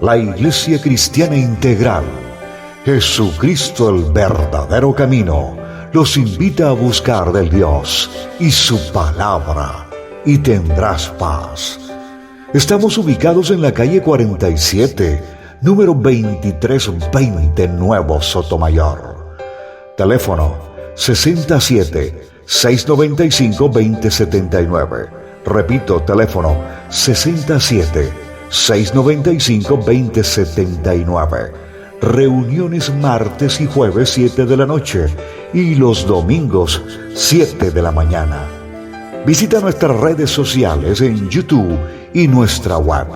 La Iglesia Cristiana Integral, Jesucristo el verdadero camino, los invita a buscar del Dios y su palabra, y tendrás paz. Estamos ubicados en la calle 47, número 2320, Nuevo Sotomayor. Teléfono 67-695-2079. Repito, teléfono 67-695-2079. Reuniones martes y jueves 7 de la noche y los domingos 7 de la mañana. Visita nuestras redes sociales en YouTube y nuestra web.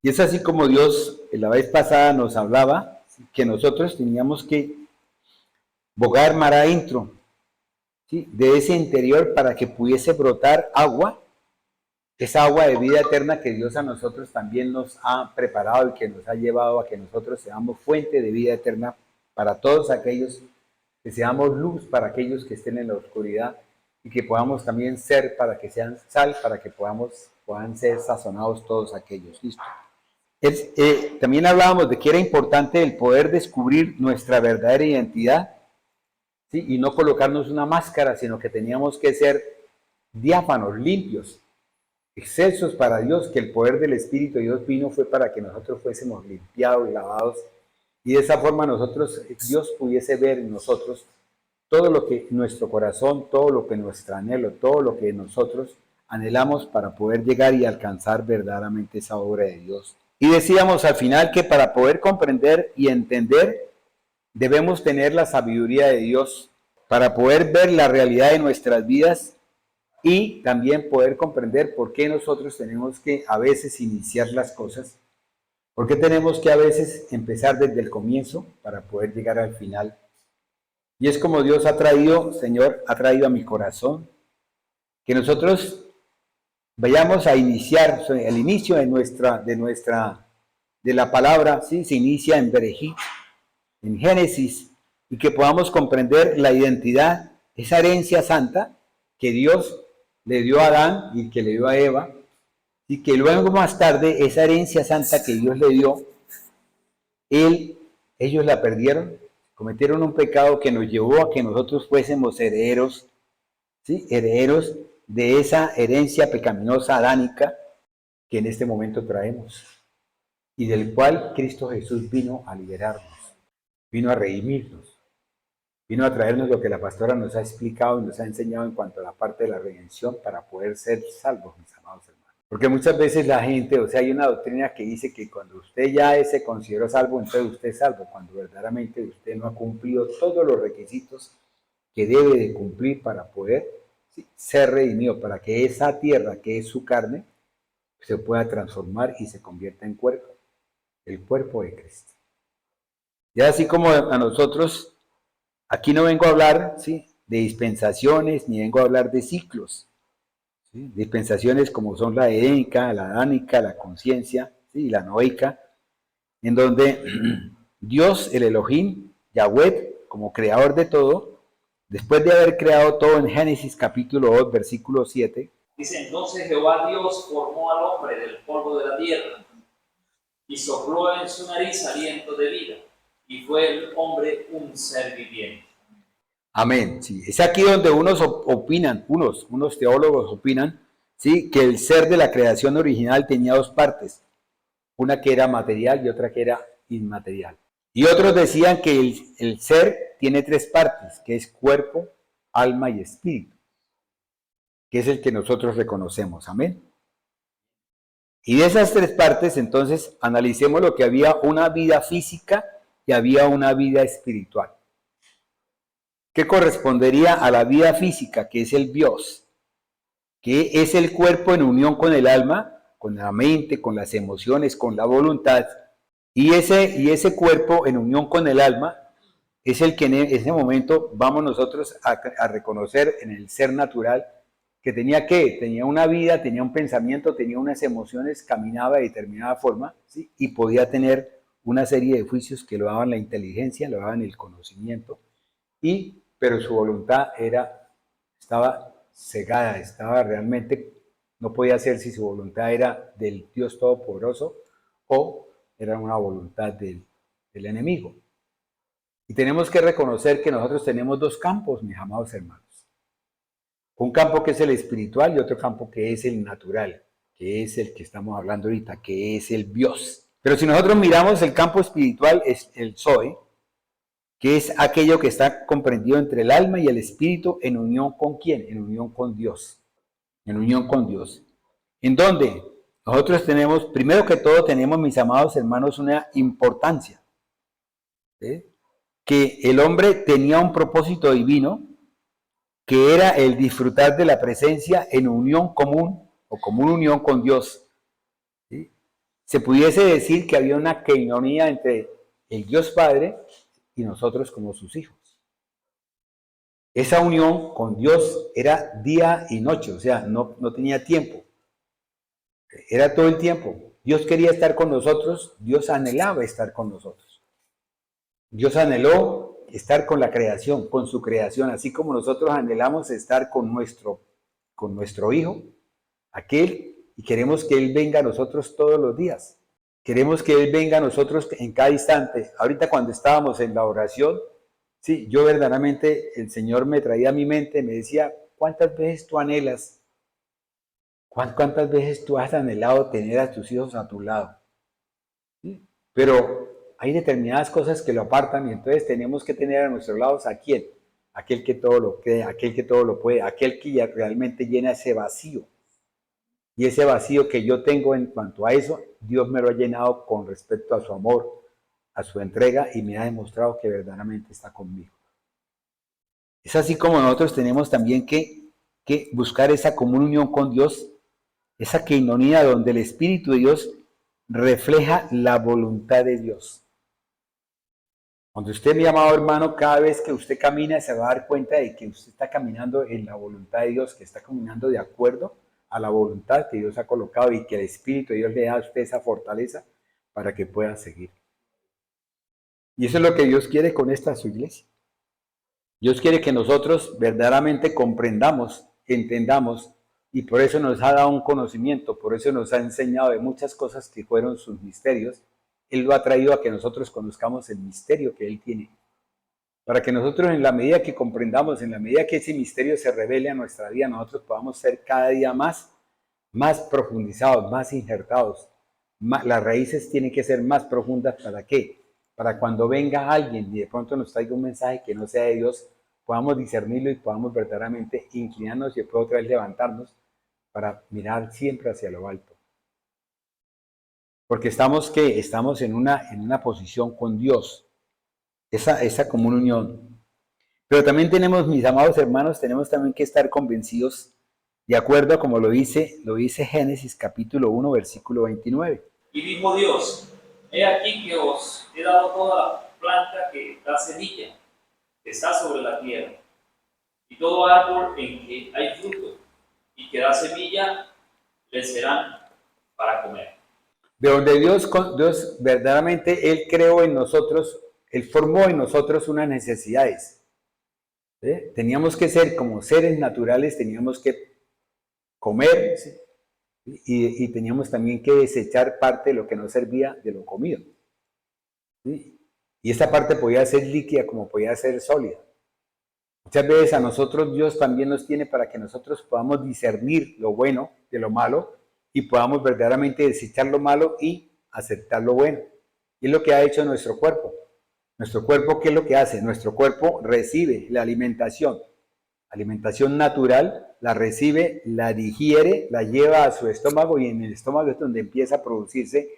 Y es así como Dios la vez pasada nos hablaba que nosotros teníamos que bogar mar adentro, ¿sí?, de ese interior para que pudiese brotar agua, esa agua de vida eterna que Dios a nosotros también nos ha preparado y que nos ha llevado a que nosotros seamos fuente de vida eterna para todos aquellos, que seamos luz para aquellos que estén en la oscuridad y que podamos también ser para que sean sal, para que puedan ser sazonados todos aquellos. ¿Listo? También hablábamos de que era importante el poder descubrir nuestra verdadera identidad, ¿sí?, y no colocarnos una máscara, sino que teníamos que ser diáfanos, limpios, excelsos para Dios, que el poder del Espíritu de Dios vino fue para que nosotros fuésemos limpiados y lavados, y de esa forma Dios pudiese ver en nosotros todo lo que nuestro corazón, todo lo que nuestro anhelo, todo lo que nosotros anhelamos para poder llegar y alcanzar verdaderamente esa obra de Dios. Y decíamos al final que para poder comprender y entender, debemos tener la sabiduría de Dios para poder ver la realidad de nuestras vidas y también poder comprender por qué nosotros tenemos que a veces iniciar las cosas, por qué tenemos que a veces empezar desde el comienzo para poder llegar al final. Y es como Dios ha traído, Señor, ha traído a mi corazón, que nosotros vayamos a iniciar, el inicio de la palabra, ¿sí?, se inicia en Berejit, en Génesis, y que podamos comprender la identidad, esa herencia santa que Dios le dio a Adán y que le dio a Eva, y que luego más tarde esa herencia santa que Dios le dio, ellos la perdieron, cometieron un pecado que nos llevó a que nosotros fuésemos herederos, ¿sí?, herederos de esa herencia pecaminosa adánica que en este momento traemos y del cual Cristo Jesús vino a liberarnos, vino a redimirnos, vino a traernos lo que la pastora nos ha explicado y nos ha enseñado en cuanto a la parte de la redención para poder ser salvos, mis amados hermanos. Porque muchas veces la gente, hay una doctrina que dice que cuando usted ya se consideró salvo, entonces usted es salvo, cuando verdaderamente usted no ha cumplido todos los requisitos que debe de cumplir para poder, ¿sí?, ser redimido, para que esa tierra que es su carne se pueda transformar y se convierta en cuerpo, el cuerpo de Cristo. Y así como a nosotros, aquí no vengo a hablar, ¿sí?, de dispensaciones, ni vengo a hablar de ciclos, ¿sí?, dispensaciones como son la edénica, la adánica, la conciencia, ¿sí?, y la noéica, en donde Dios, el Elohim, Yahweh, como creador de todo, después de haber creado todo en Génesis capítulo 2, versículo 7, dice: entonces Jehová Dios formó al hombre del polvo de la tierra y sopló en su nariz aliento de vida, y fue el hombre un ser viviente. Amén. Sí, es aquí donde unos opinan, unos teólogos opinan, ¿sí?, que el ser de la creación original tenía dos partes, una que era material y otra que era inmaterial. Y otros decían que el ser tiene tres partes, que es cuerpo, alma y espíritu, que es el que nosotros reconocemos. Amén. Y de esas tres partes, entonces, analicemos lo que había una vida física y había una vida espiritual. ¿Qué correspondería a la vida física, que es el bios, que es el cuerpo en unión con el alma, con la mente, con las emociones, con la voluntad? Y ese cuerpo en unión con el alma es el que en ese momento vamos nosotros a reconocer en el ser natural que tenía una vida, tenía un pensamiento, tenía unas emociones, caminaba de determinada forma, ¿sí? Y podía tener una serie de juicios que lo daban la inteligencia, lo daban el conocimiento, pero su voluntad estaba cegada, estaba realmente, no podía ser si su voluntad era del Dios Todopoderoso o era una voluntad del enemigo. Y tenemos que reconocer que nosotros tenemos dos campos, mis amados hermanos. Un campo que es el espiritual y otro campo que es el natural, que es el que estamos hablando ahorita, que es el bios. Pero si nosotros miramos el campo espiritual, es el Zoe, que es aquello que está comprendido entre el alma y el espíritu en unión con ¿quién? En unión con Dios. En unión con Dios. En donde nosotros tenemos, primero que todo, tenemos, mis amados hermanos, una importancia. ¿Sí? Que el hombre tenía un propósito divino, que era el disfrutar de la presencia en unión común o común unión con Dios. ¿Sí? Se pudiese decir que había una koinonía entre el Dios Padre y nosotros como sus hijos. Esa unión con Dios era día y noche, o sea, no tenía tiempo. Era todo el tiempo. Dios quería estar con nosotros, Dios anhelaba estar con nosotros. Dios anheló estar con la creación, con su creación, así como nosotros anhelamos estar con nuestro Hijo, aquel, y queremos que Él venga a nosotros todos los días. Queremos que Él venga a nosotros en cada instante. Ahorita cuando estábamos en la oración, sí, yo verdaderamente, el Señor me traía a mi mente, me decía, ¿cuántas veces tú anhelas? ¿Cuántas veces tú has anhelado tener a tus hijos a tu lado? ¿Sí? Pero hay determinadas cosas que lo apartan y entonces tenemos que tener a nuestros lados ¿a quién? Aquel que todo lo cree, aquel que todo lo puede, aquel que ya realmente llena ese vacío. Y ese vacío que yo tengo en cuanto a eso, Dios me lo ha llenado con respecto a su amor, a su entrega y me ha demostrado que verdaderamente está conmigo. Es así como nosotros tenemos también que buscar esa comunión con Dios, esa koinonía donde el Espíritu de Dios refleja la voluntad de Dios. Cuando usted, mi amado hermano, cada vez que usted camina se va a dar cuenta de que usted está caminando en la voluntad de Dios, que está caminando de acuerdo a la voluntad que Dios ha colocado y que el Espíritu de Dios le da a usted esa fortaleza para que pueda seguir. Y eso es lo que Dios quiere con esta su iglesia. Dios quiere que nosotros verdaderamente comprendamos, entendamos, y por eso nos ha dado un conocimiento, por eso nos ha enseñado de muchas cosas que fueron sus misterios. Él lo ha traído a que nosotros conozcamos el misterio que Él tiene. Para que nosotros en la medida que comprendamos, en la medida que ese misterio se revele a nuestra vida, nosotros podamos ser cada día más profundizados, más injertados. Las raíces tienen que ser más profundas. ¿Para qué? Para cuando venga alguien y de pronto nos traiga un mensaje que no sea de Dios, podamos discernirlo y podamos verdaderamente inclinarnos y después otra vez levantarnos para mirar siempre hacia lo alto. Porque estamos en una posición con Dios, esa común unión. Pero también tenemos, mis amados hermanos, tenemos también que estar convencidos, de acuerdo a como lo dice Génesis capítulo 1, versículo 29. Y dijo Dios, he aquí que os he dado toda la planta que da semilla, que está sobre la tierra, y todo árbol en que hay fruto, y que da semilla, les serán para comer. De donde Dios verdaderamente, Él creó en nosotros, Él formó en nosotros unas necesidades. ¿Sí? Teníamos que ser como seres naturales, teníamos que comer, ¿sí? y teníamos también que desechar parte de lo que no servía de lo comido. ¿Sí? Y esta parte podía ser líquida como podía ser sólida. Muchas veces a nosotros Dios también nos tiene para que nosotros podamos discernir lo bueno de lo malo y podamos verdaderamente desechar lo malo y aceptar lo bueno. Y es lo que ha hecho nuestro cuerpo. Nuestro cuerpo, ¿qué es lo que hace? Nuestro cuerpo recibe la alimentación natural, la recibe, la digiere, la lleva a su estómago y en el estómago es donde empieza a producirse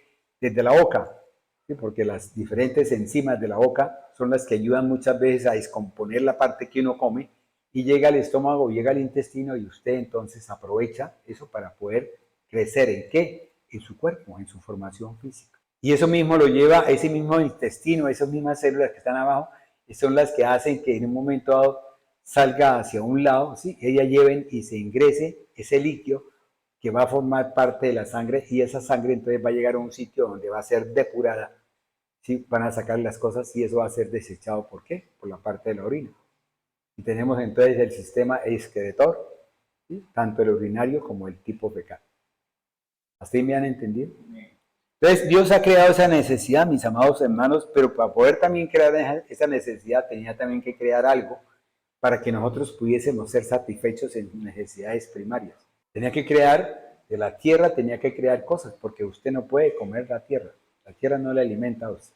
desde la boca. ¿Sí? Porque las diferentes enzimas de la boca son las que ayudan muchas veces a descomponer la parte que uno come y llega al estómago, llega al intestino y usted entonces aprovecha eso para poder crecer. ¿En qué? En su cuerpo, en su formación física. Y eso mismo lo lleva, ese mismo intestino, esas mismas células que están abajo, son las que hacen que en un momento dado salga hacia un lado, ¿sí? Ella lleven y se ingrese ese líquido que va a formar parte de la sangre y esa sangre entonces va a llegar a un sitio donde va a ser depurada, ¿sí? Van a sacar las cosas y eso va a ser desechado. ¿Por qué? Por la parte de la orina. Y tenemos entonces el sistema excretor, ¿sí? Tanto el urinario como el tipo fecal. ¿Hasta ahí me han entendido? Entonces Dios ha creado esa necesidad, mis amados hermanos, pero para poder también crear esa necesidad tenía también que crear algo para que nosotros pudiésemos ser satisfechos en necesidades primarias. Tenía que crear, de la tierra tenía que crear cosas, porque usted no puede comer la tierra no le alimenta a usted.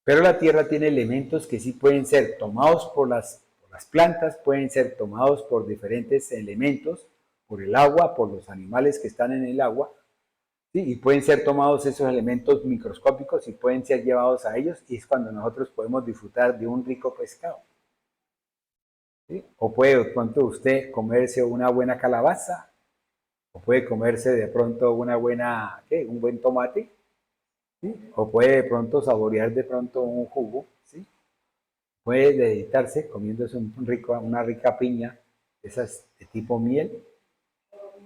Pero la tierra tiene elementos que sí pueden ser tomados por las plantas, pueden ser tomados por diferentes elementos, por el agua, por los animales que están en el agua, ¿sí? Y pueden ser tomados esos elementos microscópicos y pueden ser llevados a ellos, y es cuando nosotros podemos disfrutar de un rico pescado. ¿Sí? O puede de pronto usted comerse una buena calabaza, o puede comerse de pronto una buena, un buen tomate, ¿sí? O puede de pronto saborear de pronto un jugo, ¿sí? Puede deleitarse comiéndose una rica piña, esas de tipo miel,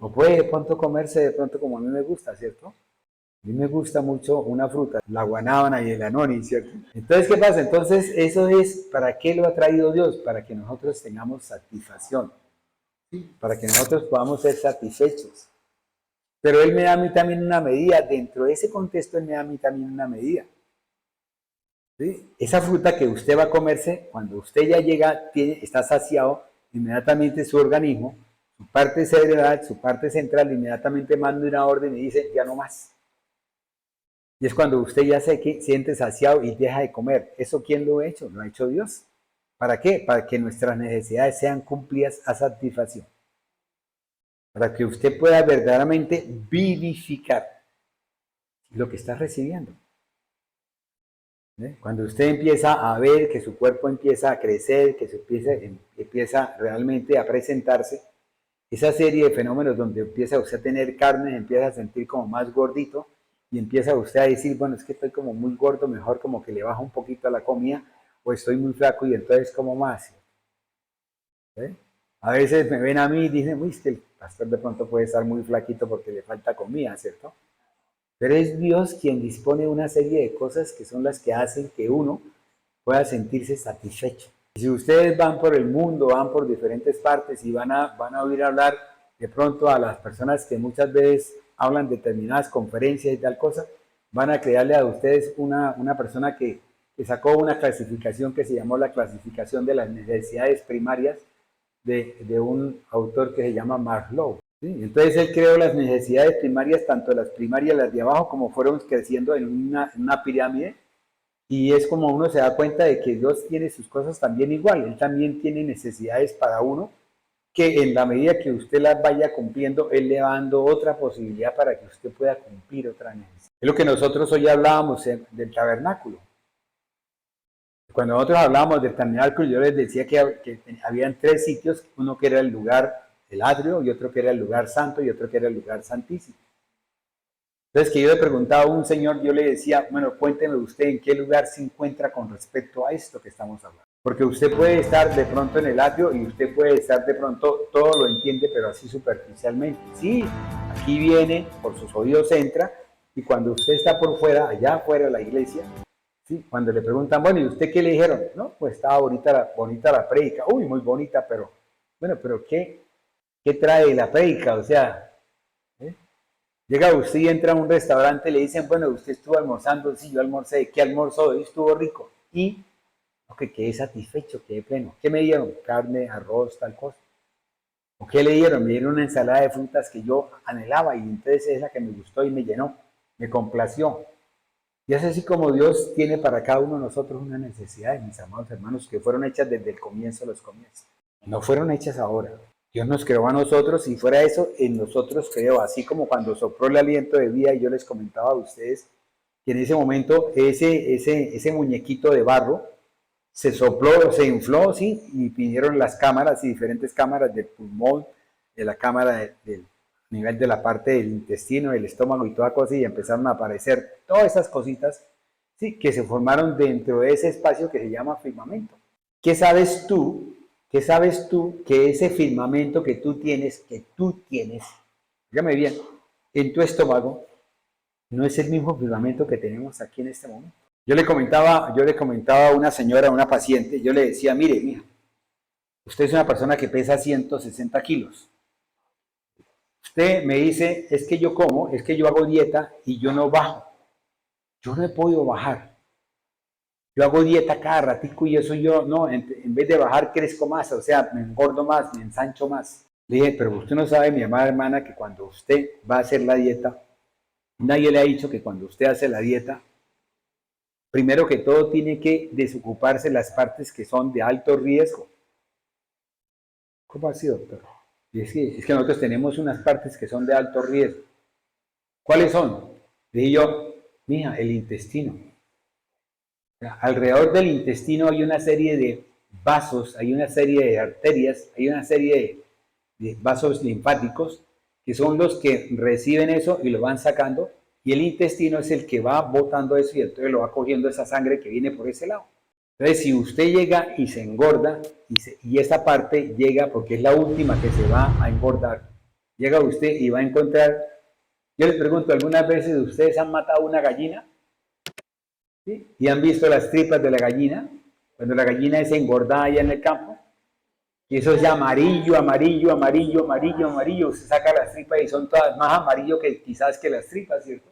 o puede de pronto comerse de pronto como a mí me gusta, ¿cierto? A mí me gusta mucho una fruta, la guanábana y el anoni, ¿cierto? Entonces, ¿qué pasa? Entonces, eso es, ¿para qué lo ha traído Dios? Para que nosotros tengamos satisfacción, ¿sí? Para que nosotros podamos ser satisfechos. Pero Él me da a mí también una medida, dentro de ese contexto Él me da a mí también una medida. ¿Sí? Esa fruta que usted va a comerse, cuando usted ya llega, está saciado, inmediatamente su organismo, su parte cerebral, su parte central, inmediatamente manda una orden y dice, ya no más. Y es cuando usted ya se siente saciado y deja de comer. ¿Eso quién lo ha hecho? Lo ha hecho Dios. ¿Para qué? Para que nuestras necesidades sean cumplidas a satisfacción. Para que usted pueda verdaderamente vivificar lo que está recibiendo. Cuando usted empieza a ver que su cuerpo empieza a crecer, que se empieza realmente a presentarse, esa serie de fenómenos donde empieza usted a tener carne, empieza a sentir como más gordito y empieza usted a decir, bueno, es que estoy como muy gordo, mejor como que le bajo un poquito a la comida, o estoy muy flaco y entonces como más. ¿Sí? A veces me ven a mí y dicen, uy, es que el pastor de pronto puede estar muy flaquito porque le falta comida, ¿cierto? Pero es Dios quien dispone una serie de cosas que son las que hacen que uno pueda sentirse satisfecho. Y si ustedes van por el mundo, van por diferentes partes y van a oír hablar de pronto a las personas que muchas veces hablan de determinadas conferencias y tal cosa, van a crearle a ustedes una persona que sacó una clasificación que se llamó la clasificación de las necesidades primarias de un autor que se llama Maslow. ¿Sí? Entonces él creó las necesidades primarias, tanto las primarias, las de abajo, como fueron creciendo en una pirámide, y es como uno se da cuenta de que Dios tiene sus cosas también igual, Él también tiene necesidades para uno, que en la medida que usted las vaya cumpliendo, Él le va dando otra posibilidad para que usted pueda cumplir otra necesidad. Es lo que nosotros hoy hablábamos del tabernáculo. Cuando nosotros hablábamos del tabernáculo, yo les decía que habían 3 sitios, uno que era el lugar, el atrio, y otro que era el lugar santo, y otro que era el lugar santísimo. Entonces, que yo le preguntaba a un señor, yo le decía, bueno, cuénteme usted en qué lugar se encuentra con respecto a esto que estamos hablando. Porque usted puede estar de pronto en el atrio y usted puede estar de pronto, todo lo entiende, pero así superficialmente. Sí, aquí viene, por sus oídos entra, y cuando usted está por fuera, allá afuera de la iglesia, ¿sí? Cuando le preguntan, bueno, ¿y usted qué le dijeron? No, pues estaba bonita la prédica. Uy, muy bonita, pero, bueno, pero ¿qué trae la prédica? O sea, llega usted y entra a un restaurante y le dicen, bueno, usted estuvo almorzando, sí, yo almorcé, ¿qué almorzó? Hoy estuvo rico. Y, ok, quedé satisfecho, quedé pleno. ¿Qué me dieron? Carne, arroz, tal cosa. ¿O qué le dieron? Me dieron una ensalada de frutas que yo anhelaba y entonces es la que me gustó y me llenó, me complació. Y es así como Dios tiene para cada uno de nosotros una necesidad, mis amados hermanos, que fueron hechas desde el comienzo de los comienzos. No fueron hechas ahora. Dios nos creó a nosotros y fuera eso, en nosotros creó. Así como cuando sopló el aliento de vida y yo les comentaba a ustedes que en ese momento ese muñequito de barro se sopló, se infló, ¿sí? Y vinieron las cámaras y diferentes cámaras del pulmón, de la cámara del nivel de la parte del intestino, del estómago y toda cosa, y empezaron a aparecer todas esas cositas, ¿sí? Que se formaron dentro de ese espacio que se llama firmamento. ¿Qué sabes tú ¿Qué sabes tú que ese firmamento que tú tienes, dígame bien, en tu estómago, no es el mismo firmamento que tenemos aquí en este momento? Yo le comentaba a una señora, a una paciente, yo le decía, mire, mija, usted es una persona que pesa 160 kilos. Usted me dice, es que yo como, es que yo hago dieta y yo no bajo. Yo no he podido bajar. Yo hago dieta cada ratico y eso yo, no, en vez de bajar crezco más, o sea, me engordo más, me ensancho más. Le dije, pero usted no sabe, mi amada hermana, que cuando usted va a hacer la dieta, nadie le ha dicho que cuando usted hace la dieta, primero que todo tiene que desocuparse las partes que son de alto riesgo. ¿Cómo así, doctor? Y es que nosotros tenemos unas partes que son de alto riesgo. ¿Cuáles son? Le dije yo, mija, el intestino. Alrededor del intestino hay una serie de vasos, hay una serie de arterias, hay una serie de vasos linfáticos que son los que reciben eso y lo van sacando, y el intestino es el que va botando eso y entonces lo va cogiendo esa sangre que viene por ese lado. Entonces, si usted llega y se engorda, y esa parte llega, porque es la última que se va a engordar, llega usted y va a encontrar, yo les pregunto, ¿algunas veces ustedes han matado una gallina? ¿Sí? ¿Y han visto las tripas de la gallina? Cuando la gallina es engordada allá en el campo, y eso es ya amarillo, amarillo, amarillo, amarillo, amarillo, usted saca las tripas y son todas más amarillo que quizás que las tripas, ¿cierto?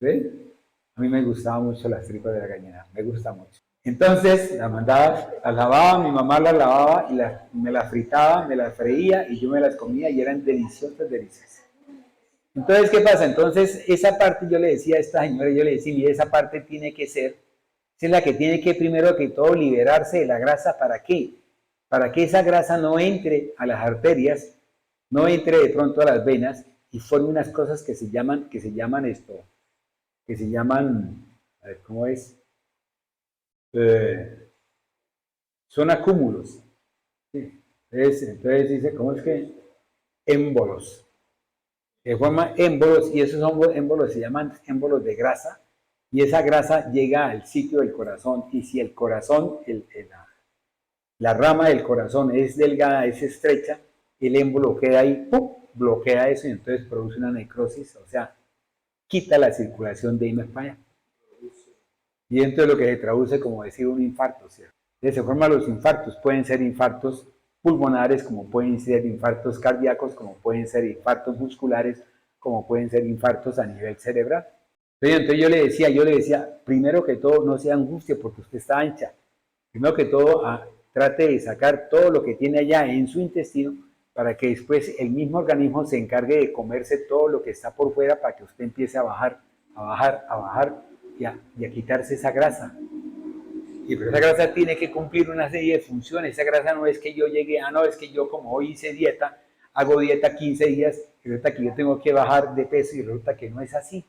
¿Ven? A mí me gustaban mucho las tripas de la gallina, me gusta mucho. Entonces las mandaba, las lavaba, mi mamá las lavaba y me las fritaba, me las freía y yo me las comía y eran deliciosas, deliciosas. Entonces, ¿qué pasa? Entonces, esa parte yo le decía a esta señora, yo le decía, y esa parte tiene que ser, es la que tiene que primero que todo liberarse de la grasa, ¿para qué? Para que esa grasa no entre a las arterias, no entre de pronto a las venas y forme unas cosas que se llaman, a ver, ¿cómo es? Son acúmulos. ¿Sí? Entonces dice, ¿cómo es que? Émbolos. Que forma émbolos, y esos émbolos se llaman émbolos de grasa, y esa grasa llega al sitio del corazón, y si el corazón, la rama del corazón es delgada, es estrecha, el émbolo queda ahí, ¡pum!, bloquea eso, y entonces produce una necrosis, o sea, quita la circulación de ahí para allá. Y dentro de lo que se traduce como decir un infarto, ¿cierto? De esa forma los infartos pueden ser infartos pulmonares, como pueden ser infartos cardíacos, como pueden ser infartos musculares, como pueden ser infartos a nivel cerebral. Entonces yo le decía, primero que todo, no sea angustia porque usted está ancha. Primero que todo, trate de sacar todo lo que tiene allá en su intestino para que después el mismo organismo se encargue de comerse todo lo que está por fuera para que usted empiece a bajar, a bajar, a bajar y a quitarse esa grasa. Y pero esa grasa tiene que cumplir una serie de funciones. Esa grasa no es que yo llegue, no, es que yo como hoy hice dieta, hago dieta 15 días, y resulta que yo tengo que bajar de peso y resulta que no es así.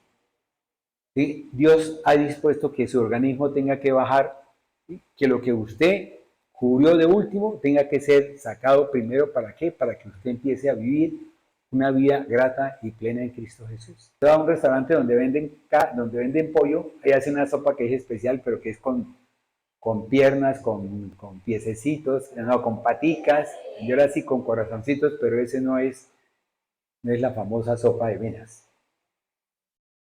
¿Sí? Dios ha dispuesto que su organismo tenga que bajar, ¿sí? Que lo que usted cubrió de último tenga que ser sacado primero. ¿Para qué? Para que usted empiece a vivir una vida grata y plena en Cristo Jesús. Va a un restaurante donde venden pollo, ahí hacen una sopa que es especial, pero que es con piernas, con piececitos, no, con paticas, yo era así con corazoncitos, pero ese no es la famosa sopa de venas.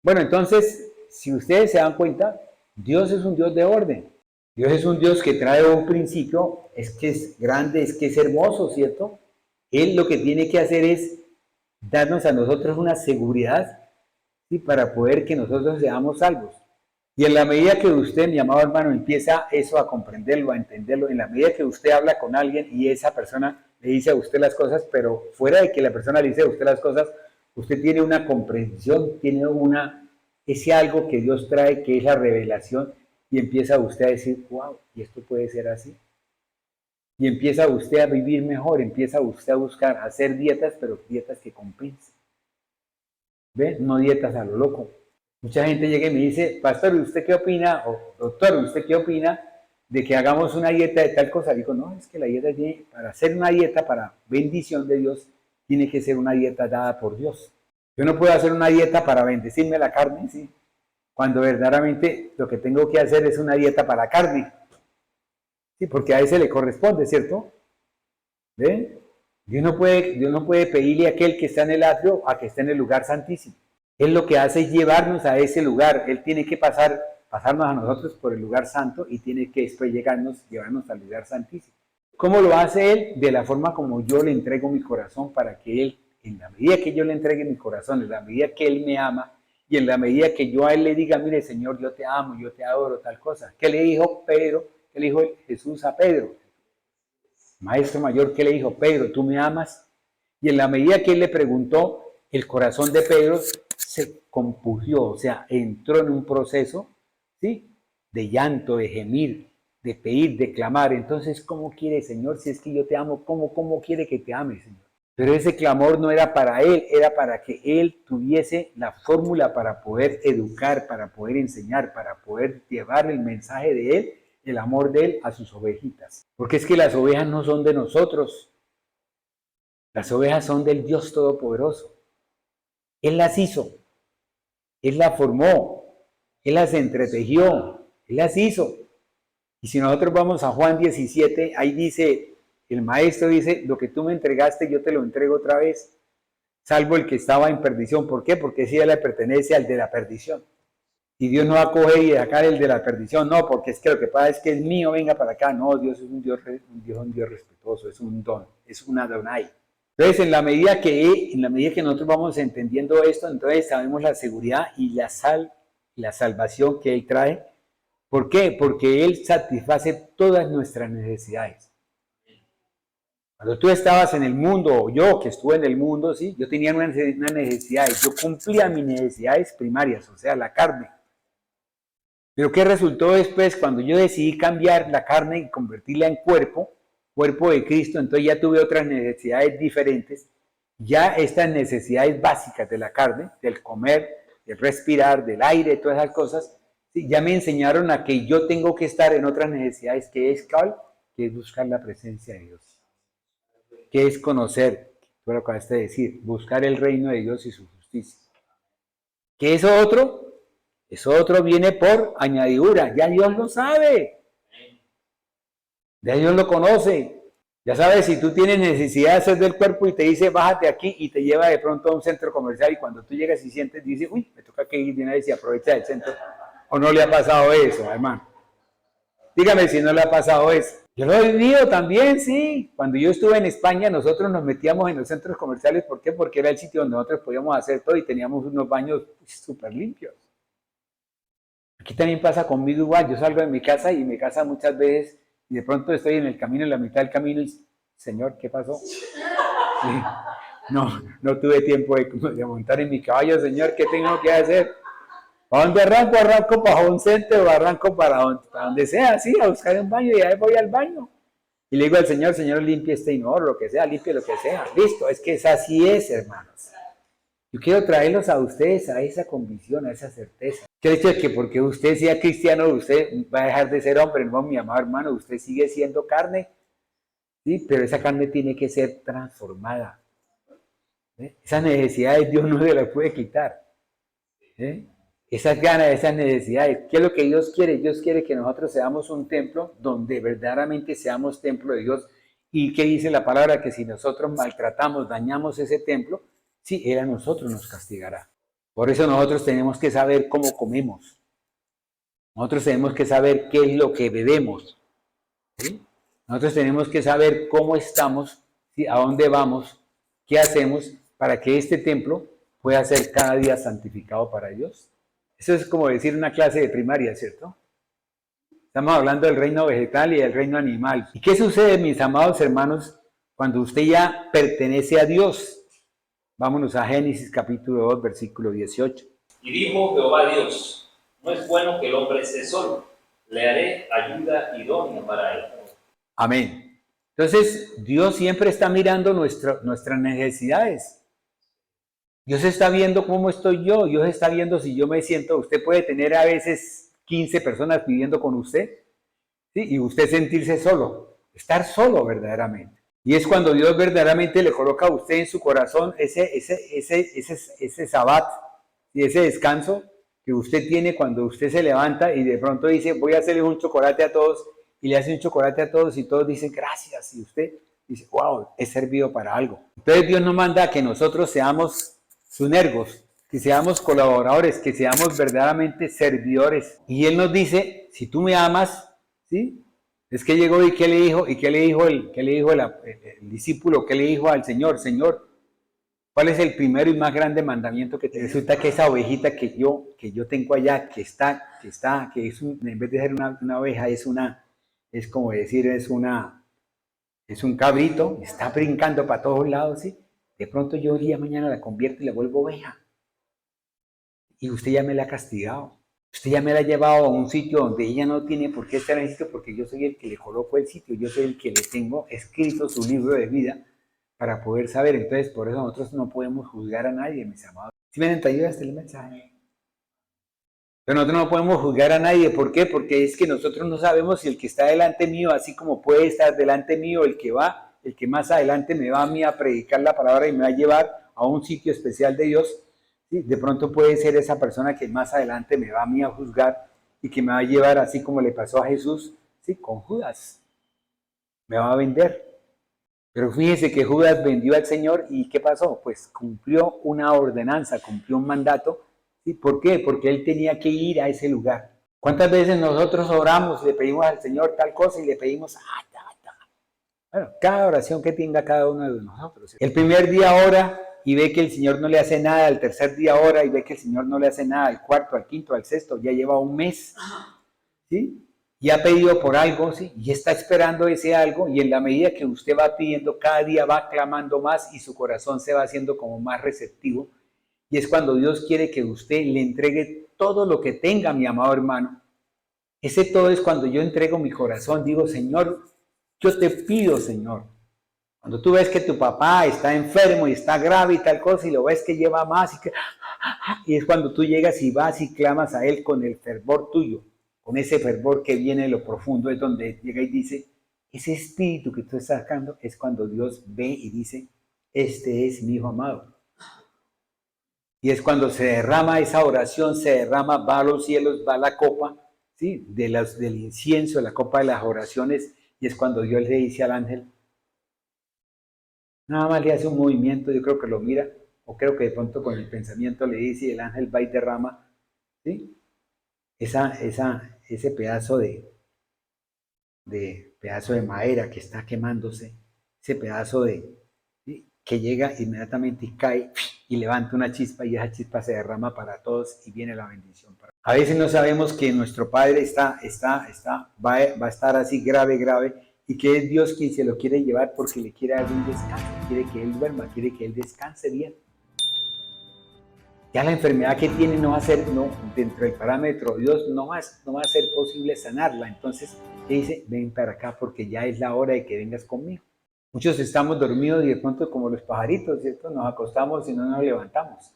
Bueno, entonces, si ustedes se dan cuenta, Dios es un Dios de orden. Dios es un Dios que trae un principio, es que es grande, es que es hermoso, ¿cierto? Él lo que tiene que hacer es darnos a nosotros una seguridad, ¿sí?, para poder que nosotros seamos salvos. Y en la medida que usted, mi amado hermano, empieza eso a comprenderlo, a entenderlo, en la medida que usted habla con alguien y esa persona le dice a usted las cosas, pero fuera de que la persona le dice a usted las cosas, usted tiene una comprensión, tiene ese algo que Dios trae, que es la revelación, y empieza usted a decir, wow, y esto puede ser así. Y empieza usted a vivir mejor, empieza usted a buscar, a hacer dietas, pero dietas que compensen. ¿Ve? No dietas a lo loco. Mucha gente llega y me dice, pastor, ¿usted qué opina? O doctor, ¿usted qué opina de que hagamos una dieta de tal cosa? Digo, no, es que la dieta tiene, para hacer una dieta para bendición de Dios, tiene que ser una dieta dada por Dios. Yo no puedo hacer una dieta para bendecirme la carne, ¿sí?, cuando verdaderamente lo que tengo que hacer es una dieta para la carne. Sí, porque a ese le corresponde, ¿cierto? ¿Ven? Dios no puede pedirle a aquel que está en el atrio a que esté en el lugar santísimo. Él lo que hace es llevarnos a ese lugar. Él tiene que pasarnos a nosotros por el lugar santo y tiene que después llevarnos al lugar santísimo. ¿Cómo lo hace Él? De la forma como yo le entrego mi corazón para que Él, en la medida que yo le entregue mi corazón, en la medida que Él me ama y en la medida que yo a Él le diga, mire Señor, yo te amo, yo te adoro, tal cosa. ¿Qué le dijo Pedro? ¿Qué le dijo Jesús a Pedro? Maestro mayor, ¿qué le dijo? Pedro, ¿tú me amas? Y en la medida que Él le preguntó, el corazón de Pedro se compugió, o sea, entró en un proceso, ¿sí?, de llanto, de gemir, de pedir, de clamar. Entonces, ¿cómo quiere, Señor? Si es que yo te amo, ¿cómo quiere que te ame, Señor? Pero ese clamor no era para Él, era para que Él tuviese la fórmula para poder educar, para poder enseñar, para poder llevar el mensaje de Él, el amor de Él a sus ovejitas. Porque es que las ovejas no son de nosotros, las ovejas son del Dios Todopoderoso. Él las hizo, Él las formó, Él las entretejió, Él las hizo. Y si nosotros vamos a Juan 17, ahí dice, el maestro dice, lo que tú me entregaste yo te lo entrego otra vez, salvo el que estaba en perdición. ¿Por qué? Porque ese ya le pertenece al de la perdición. Y Dios no va a coger y sacar el de la perdición, no, porque es que lo que pasa es que es mío, venga para acá. No, Dios es un Dios respetuoso, es un don, es un Adonai. Entonces, en la medida que nosotros vamos entendiendo esto, entonces sabemos la seguridad y la salvación que Él trae. ¿Por qué? Porque Él satisface todas nuestras necesidades. Cuando tú estabas en el mundo, o yo que estuve en el mundo, ¿sí?, yo tenía unas necesidades, yo cumplía mis necesidades primarias, o sea, la carne. Pero ¿qué resultó después? Cuando yo decidí cambiar la carne y convertirla en cuerpo de Cristo, entonces ya tuve otras necesidades diferentes. Ya estas necesidades básicas de la carne, del comer, del respirar, del aire, todas esas cosas, ¿sí?, ya me enseñaron a que yo tengo que estar en otras necesidades, que es buscar la presencia de Dios, que es conocer, tú lo acabaste de decir, buscar el reino de Dios y su justicia. ¿Qué es otro? Eso otro viene por añadidura, ya Dios lo sabe, ya Dios lo conoce, ya sabe si tú tienes necesidad de hacer del cuerpo y te dice bájate aquí y te lleva de pronto a un centro comercial y cuando tú llegas y sientes, dices, uy, me toca que ir de una vez y aprovecha el centro. ¿O no le ha pasado eso, hermano? Dígame si no le ha pasado eso. Yo lo he vivido también, sí. Cuando yo estuve en España, nosotros nos metíamos en los centros comerciales. ¿Por qué? Porque era el sitio donde nosotros podíamos hacer todo y teníamos unos baños súper limpios. Aquí también pasa conmigo igual. Yo salgo de mi casa y mi casa muchas veces, y de pronto estoy en el camino, en la mitad del camino, y Señor, ¿qué pasó? Sí. No tuve tiempo de montar en mi caballo, Señor, ¿qué tengo que hacer? ¿Para dónde arranco? Arranco para un centro o arranco para donde sea, sí, a buscar un baño y ahí voy al baño. Y le digo al Señor, Señor, limpie este inodoro, lo que sea, limpie lo que sea. Listo, es que así es, hermanos. Yo quiero traerlos a ustedes a esa convicción, a esa certeza. Que el hecho de que porque usted sea cristiano, usted va a dejar de ser hombre. No, mi amado hermano, usted sigue siendo carne, ¿sí? Pero esa carne tiene que ser transformada. Esas necesidades Dios no se las puede quitar. Esas ganas, esas necesidades. ¿Qué es lo que Dios quiere? Dios quiere que nosotros seamos un templo donde verdaderamente seamos templo de Dios. ¿Y qué dice la palabra? Que si nosotros maltratamos, dañamos ese templo, sí, Él a nosotros nos castigará. Por eso nosotros tenemos que saber cómo comemos. Nosotros tenemos que saber qué es lo que bebemos. ¿Sí? Nosotros tenemos que saber cómo estamos, ¿sí?, a dónde vamos, qué hacemos para que este templo pueda ser cada día santificado para Dios. Eso es como decir una clase de primaria, ¿cierto? Estamos hablando del reino vegetal y del reino animal. ¿Y qué sucede, mis amados hermanos, cuando usted ya pertenece a Dios? Vámonos a Génesis capítulo 2, versículo 18. Y dijo Jehová Dios, no es bueno que el hombre esté solo, le haré ayuda idónea para él. Amén. Entonces, Dios siempre está mirando nuestras necesidades. Dios está viendo cómo estoy yo, Dios está viendo si yo me siento, usted puede tener a veces 15 personas viviendo con usted, ¿sí?, y usted sentirse solo, estar solo verdaderamente. Y es cuando Dios verdaderamente le coloca a usted en su corazón ese sabbat y ese descanso que usted tiene cuando usted se levanta y de pronto dice, voy a hacerle un chocolate a todos, y le hace un chocolate a todos y todos dicen gracias, y usted dice, wow, he servido para algo. Entonces Dios nos manda a que nosotros seamos sunergos, que seamos colaboradores, que seamos verdaderamente servidores. Y Él nos dice, si tú me amas, ¿sí? Es que llegó y ¿qué le dijo? ¿Y qué le dijo el discípulo? ¿Qué le dijo al Señor? Señor, ¿cuál es el primero y más grande mandamiento que te resulta que esa ovejita que yo tengo allá, que es en vez de ser una oveja, es como decir, es un cabrito, está brincando para todos lados, ¿sí? De pronto yo el día de mañana la convierto y la vuelvo oveja. Y usted ya me la ha castigado. Usted ya me la ha llevado a un sitio donde ella no tiene por qué estar en el sitio, porque yo soy el que le coloco el sitio, yo soy el que le tengo escrito su libro de vida para poder saber. Entonces, por eso nosotros no podemos juzgar a nadie, mis amados. ¿Sí me han entendido hasta el mensaje? Pero nosotros no podemos juzgar a nadie. ¿Por qué? Porque es que nosotros no sabemos si el que está delante mío, así como puede estar delante mío, el que más adelante me va a mí a predicar la palabra y me va a llevar a un sitio especial de Dios, ¿sí? De pronto puede ser esa persona que más adelante me va a mí a juzgar y que me va a llevar, así como le pasó a Jesús, ¿sí? Con Judas. Me va a vender. Pero fíjese que Judas vendió al Señor y ¿qué pasó? Pues cumplió una ordenanza, cumplió un mandato. ¿Sí? ¿Por qué? Porque él tenía que ir a ese lugar. ¿Cuántas veces nosotros oramos, le pedimos al Señor tal cosa y le pedimos, bueno, cada oración que tenga cada uno de nosotros. El primer día ora y ve que el Señor no le hace nada, el tercer día ora y ve que el Señor no le hace nada, al cuarto, al quinto, al sexto, ya lleva un mes, ¿sí? Y ha pedido por algo, ¿sí? Y está esperando ese algo, y en la medida que usted va pidiendo, cada día va clamando más y su corazón se va haciendo como más receptivo. Y es cuando Dios quiere que usted le entregue todo lo que tenga, mi amado hermano. Ese todo es cuando yo entrego mi corazón, digo, Señor, yo te pido, Señor. Cuando tú ves que tu papá está enfermo y está grave y tal cosa, y lo ves que lleva más, y es cuando tú llegas y vas y clamas a Él con el fervor tuyo, con ese fervor que viene de lo profundo, es donde llega y dice, ese espíritu que tú estás sacando, es cuando Dios ve y dice, este es mi hijo amado. Y es cuando se derrama esa oración, se derrama, va a los cielos, va a la copa, ¿sí? Del incienso, la copa de las oraciones, y es cuando Dios le dice al ángel, nada más le hace un movimiento, yo creo que lo mira, o creo que de pronto con el pensamiento le dice, y el ángel va y derrama, ¿sí? Ese pedazo de madera que está quemándose, ese pedazo ¿sí? Que llega inmediatamente y cae y levanta una chispa y esa chispa se derrama para todos y viene la bendición. A veces no sabemos que nuestro Padre va a estar así grave y que es Dios quien se lo quiere llevar porque le quiere dar un descanso, quiere que Él duerma, quiere que Él descanse bien. Ya la enfermedad que tiene no va a ser, dentro del parámetro de Dios, no va a ser posible sanarla. Entonces, ¿qué dice? Ven para acá porque ya es la hora de que vengas conmigo. Muchos estamos dormidos y de pronto como los pajaritos, ¿cierto? Nos acostamos y no nos levantamos.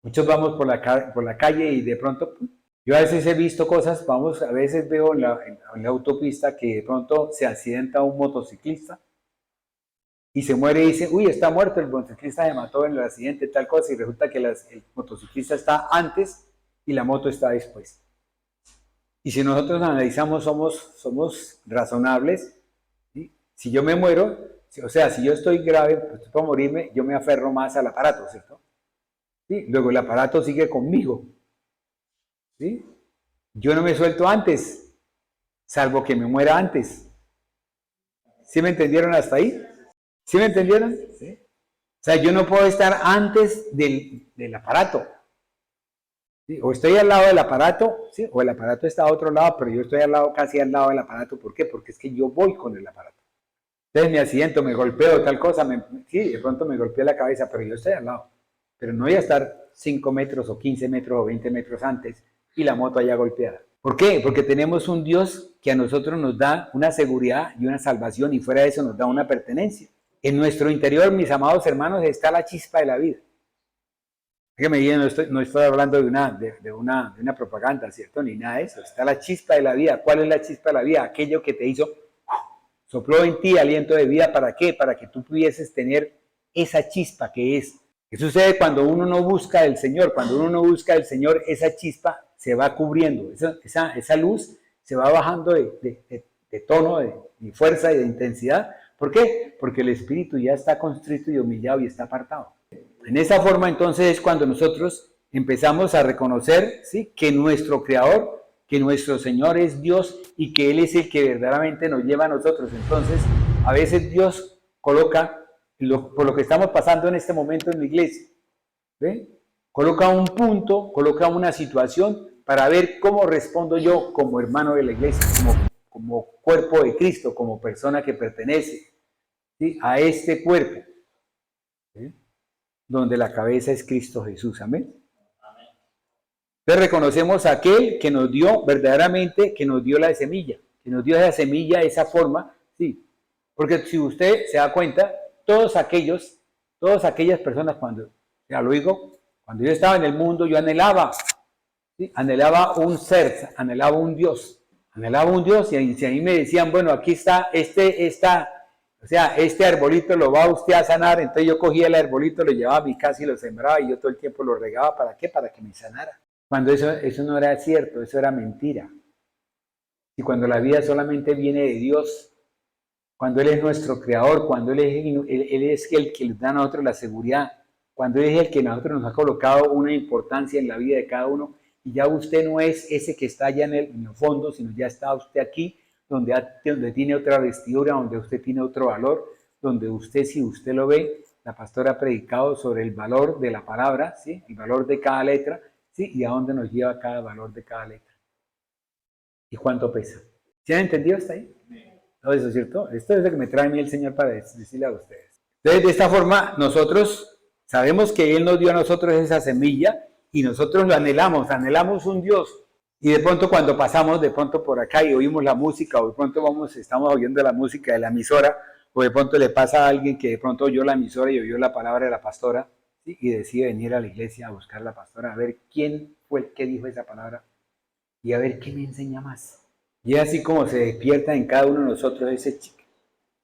Muchos vamos por la calle y de pronto, yo a veces he visto cosas, a veces veo en la autopista que de pronto se accidenta un motociclista y se muere y dice, uy, está muerto, el motociclista se mató en el accidente, tal cosa, y resulta que el motociclista está antes y la moto está después. Y si nosotros analizamos, somos razonables, ¿sí? Si yo me muero, o sea, si yo estoy grave, pues para morirme, yo me aferro más al aparato, ¿cierto? ¿Sí? Luego el aparato sigue conmigo, ¿sí? Yo no me suelto antes, salvo que me muera antes. ¿Sí me entendieron hasta ahí? ¿Sí me entendieron? ¿Sí? O sea, yo no puedo estar antes del aparato. ¿Sí? O estoy al lado del aparato, ¿sí? O el aparato está a otro lado, pero yo estoy casi al lado del aparato. ¿Por qué? Porque es que yo voy con el aparato. Entonces me accidento, me golpeo, tal cosa, sí, de pronto me golpeé la cabeza, pero yo estoy al lado. Pero no voy a estar 5 metros o 15 metros o 20 metros antes y la moto allá golpeada. ¿Por qué? Porque tenemos un Dios que a nosotros nos da una seguridad y una salvación y fuera de eso nos da una pertenencia. En nuestro interior, mis amados hermanos, está la chispa de la vida. Que me digan, no estoy hablando de una propaganda, ¿cierto? Ni nada de eso. Está la chispa de la vida. ¿Cuál es la chispa de la vida? Aquello que te hizo, sopló en ti aliento de vida. ¿Para qué? Para que tú pudieses tener esa chispa que es. ¿Qué sucede cuando uno no busca del Señor? Cuando uno no busca del Señor, esa chispa se va cubriendo. Esa luz se va bajando de tono, de fuerza y de intensidad, ¿Por qué? Porque el espíritu ya está constrito y humillado y está apartado. En esa forma entonces es cuando nosotros empezamos a reconocer, ¿sí?, que nuestro Creador, que nuestro Señor es Dios y que Él es el que verdaderamente nos lleva a nosotros. Entonces, a veces Dios coloca, por lo que estamos pasando en este momento en la iglesia, ¿ve?, coloca un punto, coloca una situación para ver cómo respondo yo como hermano de la iglesia, como cuerpo de Cristo, como persona que pertenece, ¿sí?, a este cuerpo, ¿sí?, donde la cabeza es Cristo Jesús. Amén. Entonces reconocemos a aquel que nos dio verdaderamente, que nos dio la semilla, que nos dio esa semilla, esa forma, sí. Porque si usted se da cuenta, todas aquellas personas cuando, ya lo digo, cuando yo estaba en el mundo, yo anhelaba, ¿sí?, anhelaba un ser, anhelaba un Dios y si a mí me decían, bueno, aquí está este arbolito lo va usted a sanar, entonces yo cogía el arbolito, lo llevaba a mi casa y lo sembraba y yo todo el tiempo lo regaba, ¿para qué? Para que me sanara. Cuando eso no era cierto, eso era mentira. Y cuando la vida solamente viene de Dios, cuando Él es nuestro creador, cuando Él es el que nos da a nosotros la seguridad, cuando Él es el que nosotros nos ha colocado una importancia en la vida de cada uno, y ya usted no es ese que está allá en el fondo, sino ya está usted aquí, donde tiene otra vestidura, donde usted tiene otro valor, donde usted, si usted lo ve, la pastora ha predicado sobre el valor de la palabra, ¿sí?, el valor de cada letra, ¿sí?, y a dónde nos lleva cada valor de cada letra. ¿Y cuánto pesa? ¿Se han entendido hasta ahí? ¿No es eso, cierto? Esto es lo que me trae a mí el Señor para decirle a ustedes. Entonces, de esta forma, nosotros sabemos que Él nos dio a nosotros esa semilla y nosotros lo anhelamos un Dios. Y de pronto cuando pasamos de pronto por acá y oímos la música, o de pronto estamos oyendo la música de la emisora, o de pronto le pasa a alguien que de pronto oyó la emisora y oyó la palabra de la pastora, ¿sí?, y decide venir a la iglesia a buscar a la pastora, a ver quién fue el que dijo esa palabra y a ver qué me enseña más. Y así como se despierta en cada uno de nosotros ese chico.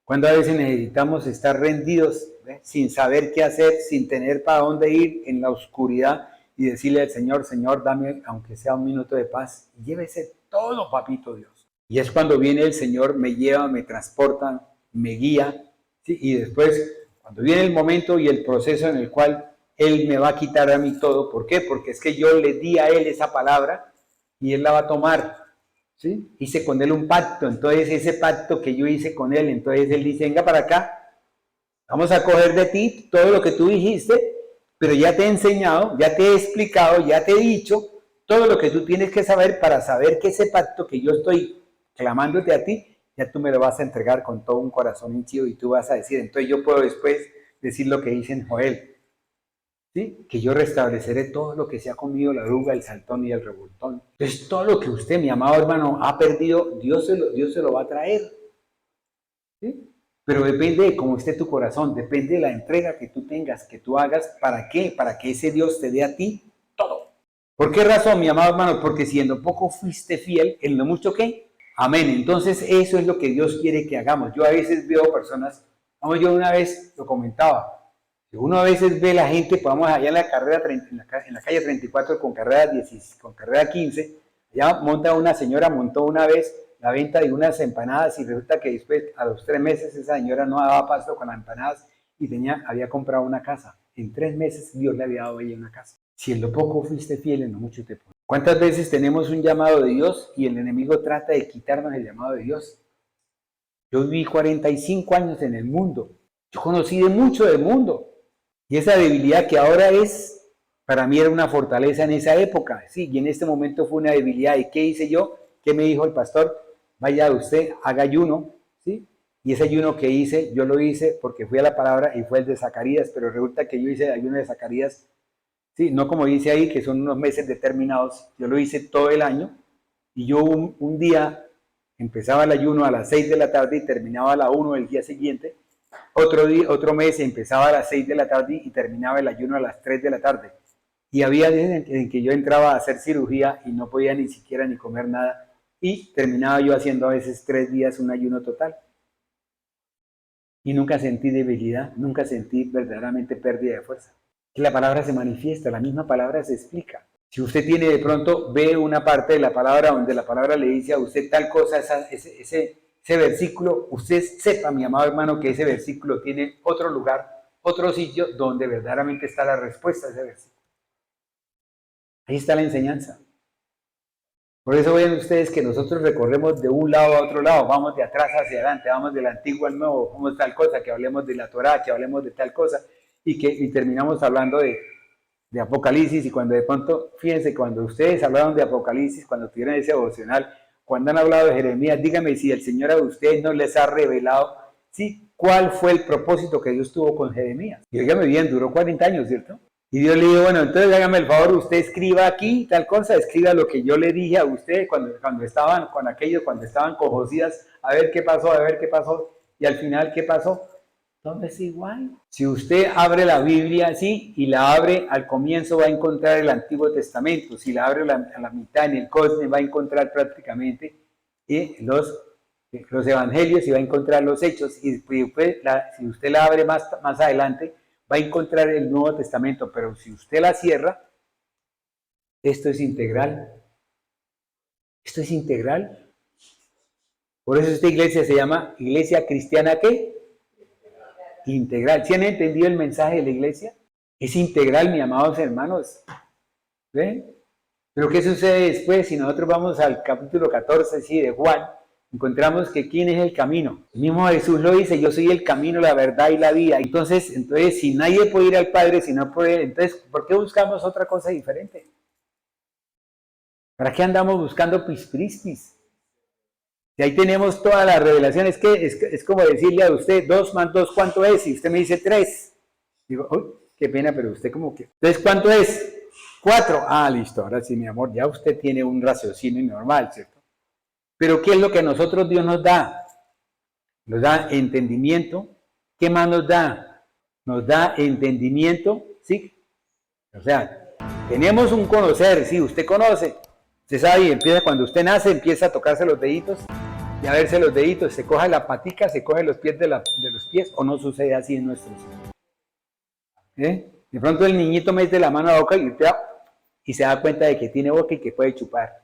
Cuando a veces necesitamos estar rendidos, sin saber qué hacer, sin tener para dónde ir, en la oscuridad, y decirle al Señor, Señor, dame aunque sea un minuto de paz, y llévese todo, papito Dios. Y es cuando viene el Señor, me lleva, me transporta, me guía, ¿sí?, y después, cuando viene el momento y el proceso en el cual Él me va a quitar a mí todo. ¿Por qué? Porque es que yo le di a Él esa palabra y Él la va a tomar, ¿sí? Hice con Él un pacto, entonces ese pacto que yo hice con Él, entonces Él dice, venga para acá, vamos a coger de ti todo lo que tú dijiste, pero ya te he enseñado, ya te he explicado, ya te he dicho todo lo que tú tienes que saber para saber que ese pacto que yo estoy clamándote a ti, ya tú me lo vas a entregar con todo un corazón hinchido y tú vas a decir, entonces yo puedo después decir lo que dice en Joel, ¿sí?, que yo restableceré todo lo que se ha comido la oruga, el saltón y el revoltón. Entonces todo lo que usted, mi amado hermano, ha perdido, Dios se lo va a traer, ¿sí? Pero depende de cómo esté tu corazón, depende de la entrega que tú tengas, que tú hagas. ¿Para qué? Para que ese Dios te dé a ti todo. ¿Por qué razón, mi amado hermano? Porque si en lo poco fuiste fiel, en lo mucho, ¿qué? Amén. Entonces eso es lo que Dios quiere que hagamos. Yo a veces veo personas, como yo una vez lo comentaba, uno a veces ve la gente, pues vamos allá en la carrera en la calle 34 con carrera 15, allá una señora montó una vez la venta de unas empanadas y resulta que después, a los 3 meses, esa señora no daba paso con las empanadas y había comprado una casa. En 3 meses Dios le había dado a ella una casa. Si en lo poco fuiste fiel, en lo mucho te pone. ¿Cuántas veces tenemos un llamado de Dios y el enemigo trata de quitarnos el llamado de Dios? Yo viví 45 años en el mundo. Yo conocí de mucho del mundo. Y esa debilidad que ahora es, para mí era una fortaleza en esa época. Sí, y en este momento fue una debilidad. ¿Y qué hice yo? ¿Qué me dijo el pastor? Vaya usted, haga ayuno, ¿sí? Y ese ayuno que hice, yo lo hice porque fui a la palabra y fue el de Zacarías, pero resulta que yo hice el ayuno de Zacarías, ¿sí? No como dice ahí, que son unos meses determinados, yo lo hice todo el año, y yo un día empezaba el ayuno a las 6 de la tarde y terminaba a la 1 del día siguiente, otro mes empezaba a las 6 de la tarde y terminaba el ayuno a las 3 de la tarde, y había días en que yo entraba a hacer cirugía y no podía ni siquiera ni comer nada, y terminaba yo haciendo a veces 3 días un ayuno total. Y nunca sentí debilidad, nunca sentí verdaderamente pérdida de fuerza. La palabra se manifiesta, la misma palabra se explica. Si usted tiene de pronto, ve una parte de la palabra donde la palabra le dice a usted tal cosa, ese versículo, usted sepa, mi amado hermano, que ese versículo tiene otro lugar, otro sitio donde verdaderamente está la respuesta a ese versículo. Ahí está la enseñanza. Por eso ven ustedes que nosotros recorremos de un lado a otro lado, vamos de atrás hacia adelante, vamos del antiguo al nuevo, vamos tal cosa, que hablemos de la Torá, que hablemos de tal cosa, y terminamos hablando de Apocalipsis, y cuando de pronto, fíjense, cuando ustedes hablaron de Apocalipsis, cuando tuvieron ese devocional, cuando han hablado de Jeremías, díganme si el Señor a ustedes no les ha revelado, ¿sí?, cuál fue el propósito que Dios tuvo con Jeremías. Y dígame bien, duró 40 años, ¿cierto? Y Dios le dijo, bueno, entonces hágame el favor, usted escriba aquí tal cosa, escriba lo que yo le dije a usted cuando estaban con aquellos, cuando estaban con Josías, a ver qué pasó, y al final, ¿qué pasó? Todo es igual. Si usted abre la Biblia así y la abre al comienzo, va a encontrar el Antiguo Testamento. Si la abre a la mitad en el Cosme, va a encontrar prácticamente los Evangelios y va a encontrar los Hechos. Y después, si usted la abre más adelante, va a encontrar el Nuevo Testamento. Pero si usted la cierra, esto es integral. Esto es integral. Por eso esta iglesia se llama Iglesia Cristiana, ¿qué? Integral. ¿Sí han entendido el mensaje de la iglesia? Es integral, mis amados hermanos. ¿Ven? Pero ¿qué sucede después? Si nosotros vamos al capítulo 14, sí, de Juan, encontramos que ¿quién es el camino? El mismo Jesús lo dice, yo soy el camino, la verdad y la vida. Entonces, si nadie puede ir al Padre, si no puede, entonces, ¿por qué buscamos otra cosa diferente? ¿Para qué andamos buscando pispirispis? Y ahí tenemos toda la revelación. Es como decirle a usted, 2 más 2, ¿cuánto es? Y usted me dice 3. Digo, uy, qué pena, pero usted como que... Entonces, ¿cuánto es? 4. Ah, listo, ahora sí, mi amor, ya usted tiene un raciocinio normal, ¿cierto? Pero ¿qué es lo que a nosotros Dios nos da? Nos da entendimiento. ¿Qué más nos da? Nos da entendimiento, ¿sí? O sea, tenemos un conocer, sí, usted conoce. Usted sabe, y empieza cuando usted nace, empieza a tocarse los deditos y a verse los deditos, se coge la patica, se coge los pies de los pies, o no sucede así en nuestros hijos. De pronto el niñito mete la mano a la boca y se da cuenta de que tiene boca y que puede chupar.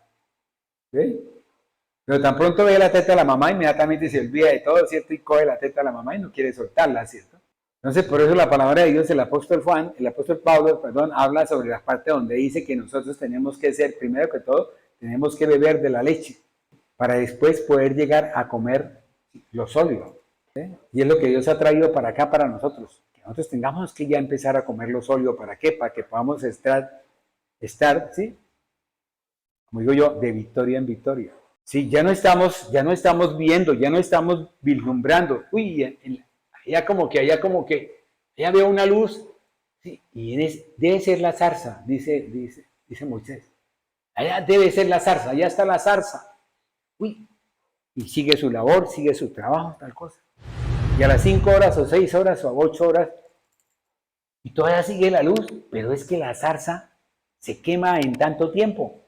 Pero tan pronto ve la teta de la mamá, inmediatamente se olvida de todo, ¿cierto? Y coge la teta de la mamá y no quiere soltarla, ¿cierto? Entonces, por eso la palabra de Dios, el apóstol Pablo, habla sobre la parte donde dice que nosotros tenemos que ser, primero que todo, tenemos que beber de la leche, para después poder llegar a comer lo sólido. Y es lo que Dios ha traído para acá, para nosotros. Que nosotros tengamos que ya empezar a comer lo sólido. ¿Para qué? Para que podamos estar, ¿sí? Como digo yo, de victoria en victoria. Sí, ya no estamos viendo, ya no estamos vislumbrando. Uy, allá como que, allá veo una luz, ¿sí? Y debe ser la zarza, dice Moisés. Allá debe ser la zarza, allá está la zarza. Uy, y sigue su labor, sigue su trabajo, tal cosa. Y a las 5 horas o 6 horas o 8 horas, y todavía sigue la luz, pero es que la zarza se quema en tanto tiempo.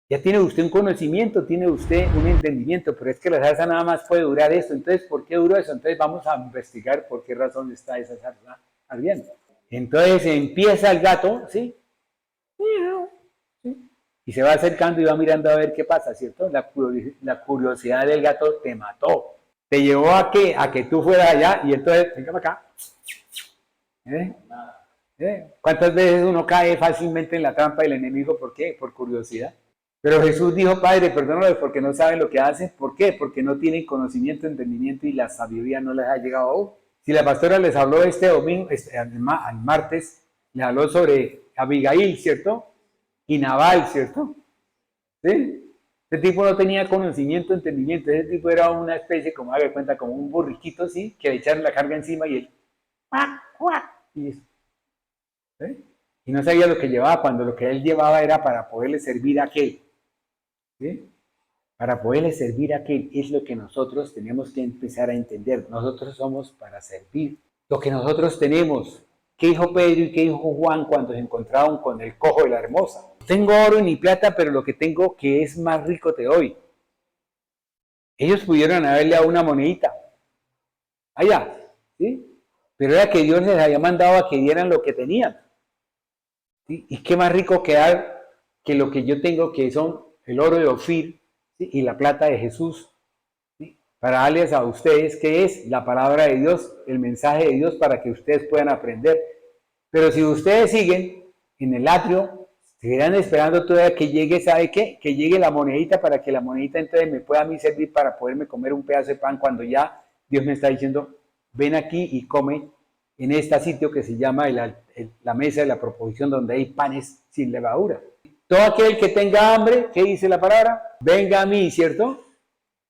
Ya tiene usted un conocimiento, tiene usted un entendimiento, pero es que la zarza nada más puede durar esto. Entonces, ¿por qué duró eso? Entonces vamos a investigar por qué razón está esa zarza ardiendo. Entonces empieza el gato, ¿sí? Y se va acercando y va mirando a ver qué pasa, ¿cierto? La curiosidad del gato te mató. Te llevó a que tú fueras allá y entonces, venga para acá. ¿Cuántas veces uno cae fácilmente en la trampa del enemigo? ¿Por qué? Por curiosidad. Pero Jesús dijo, Padre, perdónalos porque no saben lo que hacen. ¿Por qué? Porque no tienen conocimiento, entendimiento y la sabiduría no les ha llegado aún. Si la pastora les habló este domingo, al martes, le habló sobre Abigail, ¿cierto? Y Nabal, ¿cierto? ¿Sí? Ese tipo no tenía conocimiento, entendimiento. Ese tipo era una especie, como haga cuenta, como un burriquito, ¿sí? Que le echaron la carga encima y él... Y no sabía lo que llevaba, cuando lo que él llevaba era para poderle servir a aquel. ¿Sí? Para poderle servir a aquel es lo que nosotros tenemos que empezar a entender. Nosotros somos para servir. Lo que nosotros tenemos. ¿Qué dijo Pedro y qué dijo Juan cuando se encontraron con el cojo de la hermosa? No tengo oro ni plata, pero lo que tengo que es más rico te doy. Ellos pudieron haberle dado una monedita. Allá, ¿sí? Pero era que Dios les había mandado a que dieran lo que tenían. ¿Sí? Y qué más rico que dar que lo que yo tengo, que son el oro de Ofir, ¿sí? Y la plata de Jesús, para darles a ustedes qué es la palabra de Dios, el mensaje de Dios, para que ustedes puedan aprender. Pero si ustedes siguen en el atrio, seguirán esperando todavía que llegue, ¿sabe qué? Que llegue la monedita para que la monedita entonces me pueda a mí servir para poderme comer un pedazo de pan, cuando ya Dios me está diciendo, ven aquí y come en este sitio que se llama la mesa de la proposición, donde hay panes sin levadura. Todo aquel que tenga hambre, ¿qué dice la palabra? Venga a mí, ¿cierto?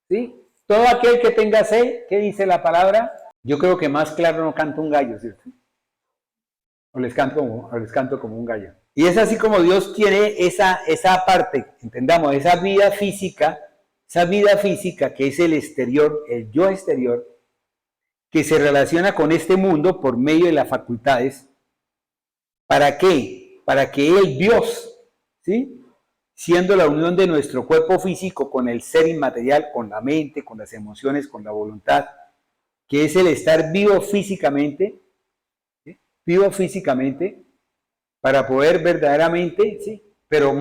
¿Sí? Todo aquel que tenga sed, ¿qué dice la palabra? Yo creo que más claro no canta un gallo, ¿cierto? O les canto como un gallo. Y es así como Dios tiene esa parte, entendamos, esa vida física que es el exterior, el yo exterior, que se relaciona con este mundo por medio de las facultades. ¿Para qué? Para que el Dios, ¿sí?, siendo la unión de nuestro cuerpo físico con el ser inmaterial, con la mente, con las emociones, con la voluntad, que es el estar vivo físicamente, ¿sí?, vivo físicamente, para poder verdaderamente, ¿sí?, pero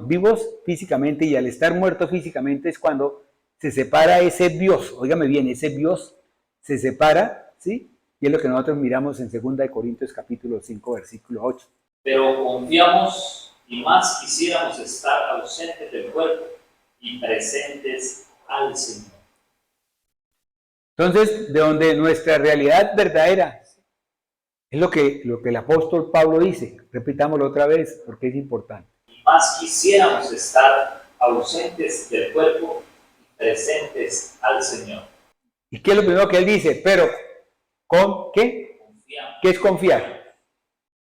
vivos físicamente, y al estar muertos físicamente es cuando se separa ese Dios, óigame bien, ese Dios se separa, ¿sí? Y es lo que nosotros miramos en 2 Corintios capítulo 5, versículo 8. Pero confiamos y más quisiéramos estar ausentes del cuerpo y presentes al Señor. Entonces, de donde nuestra realidad verdadera es lo que el apóstol Pablo dice, repitámoslo otra vez porque es importante. Y más quisiéramos estar ausentes del cuerpo y presentes al Señor. ¿Y qué es lo primero que él dice? Pero, ¿con qué? Confiamos. ¿Qué es confiar?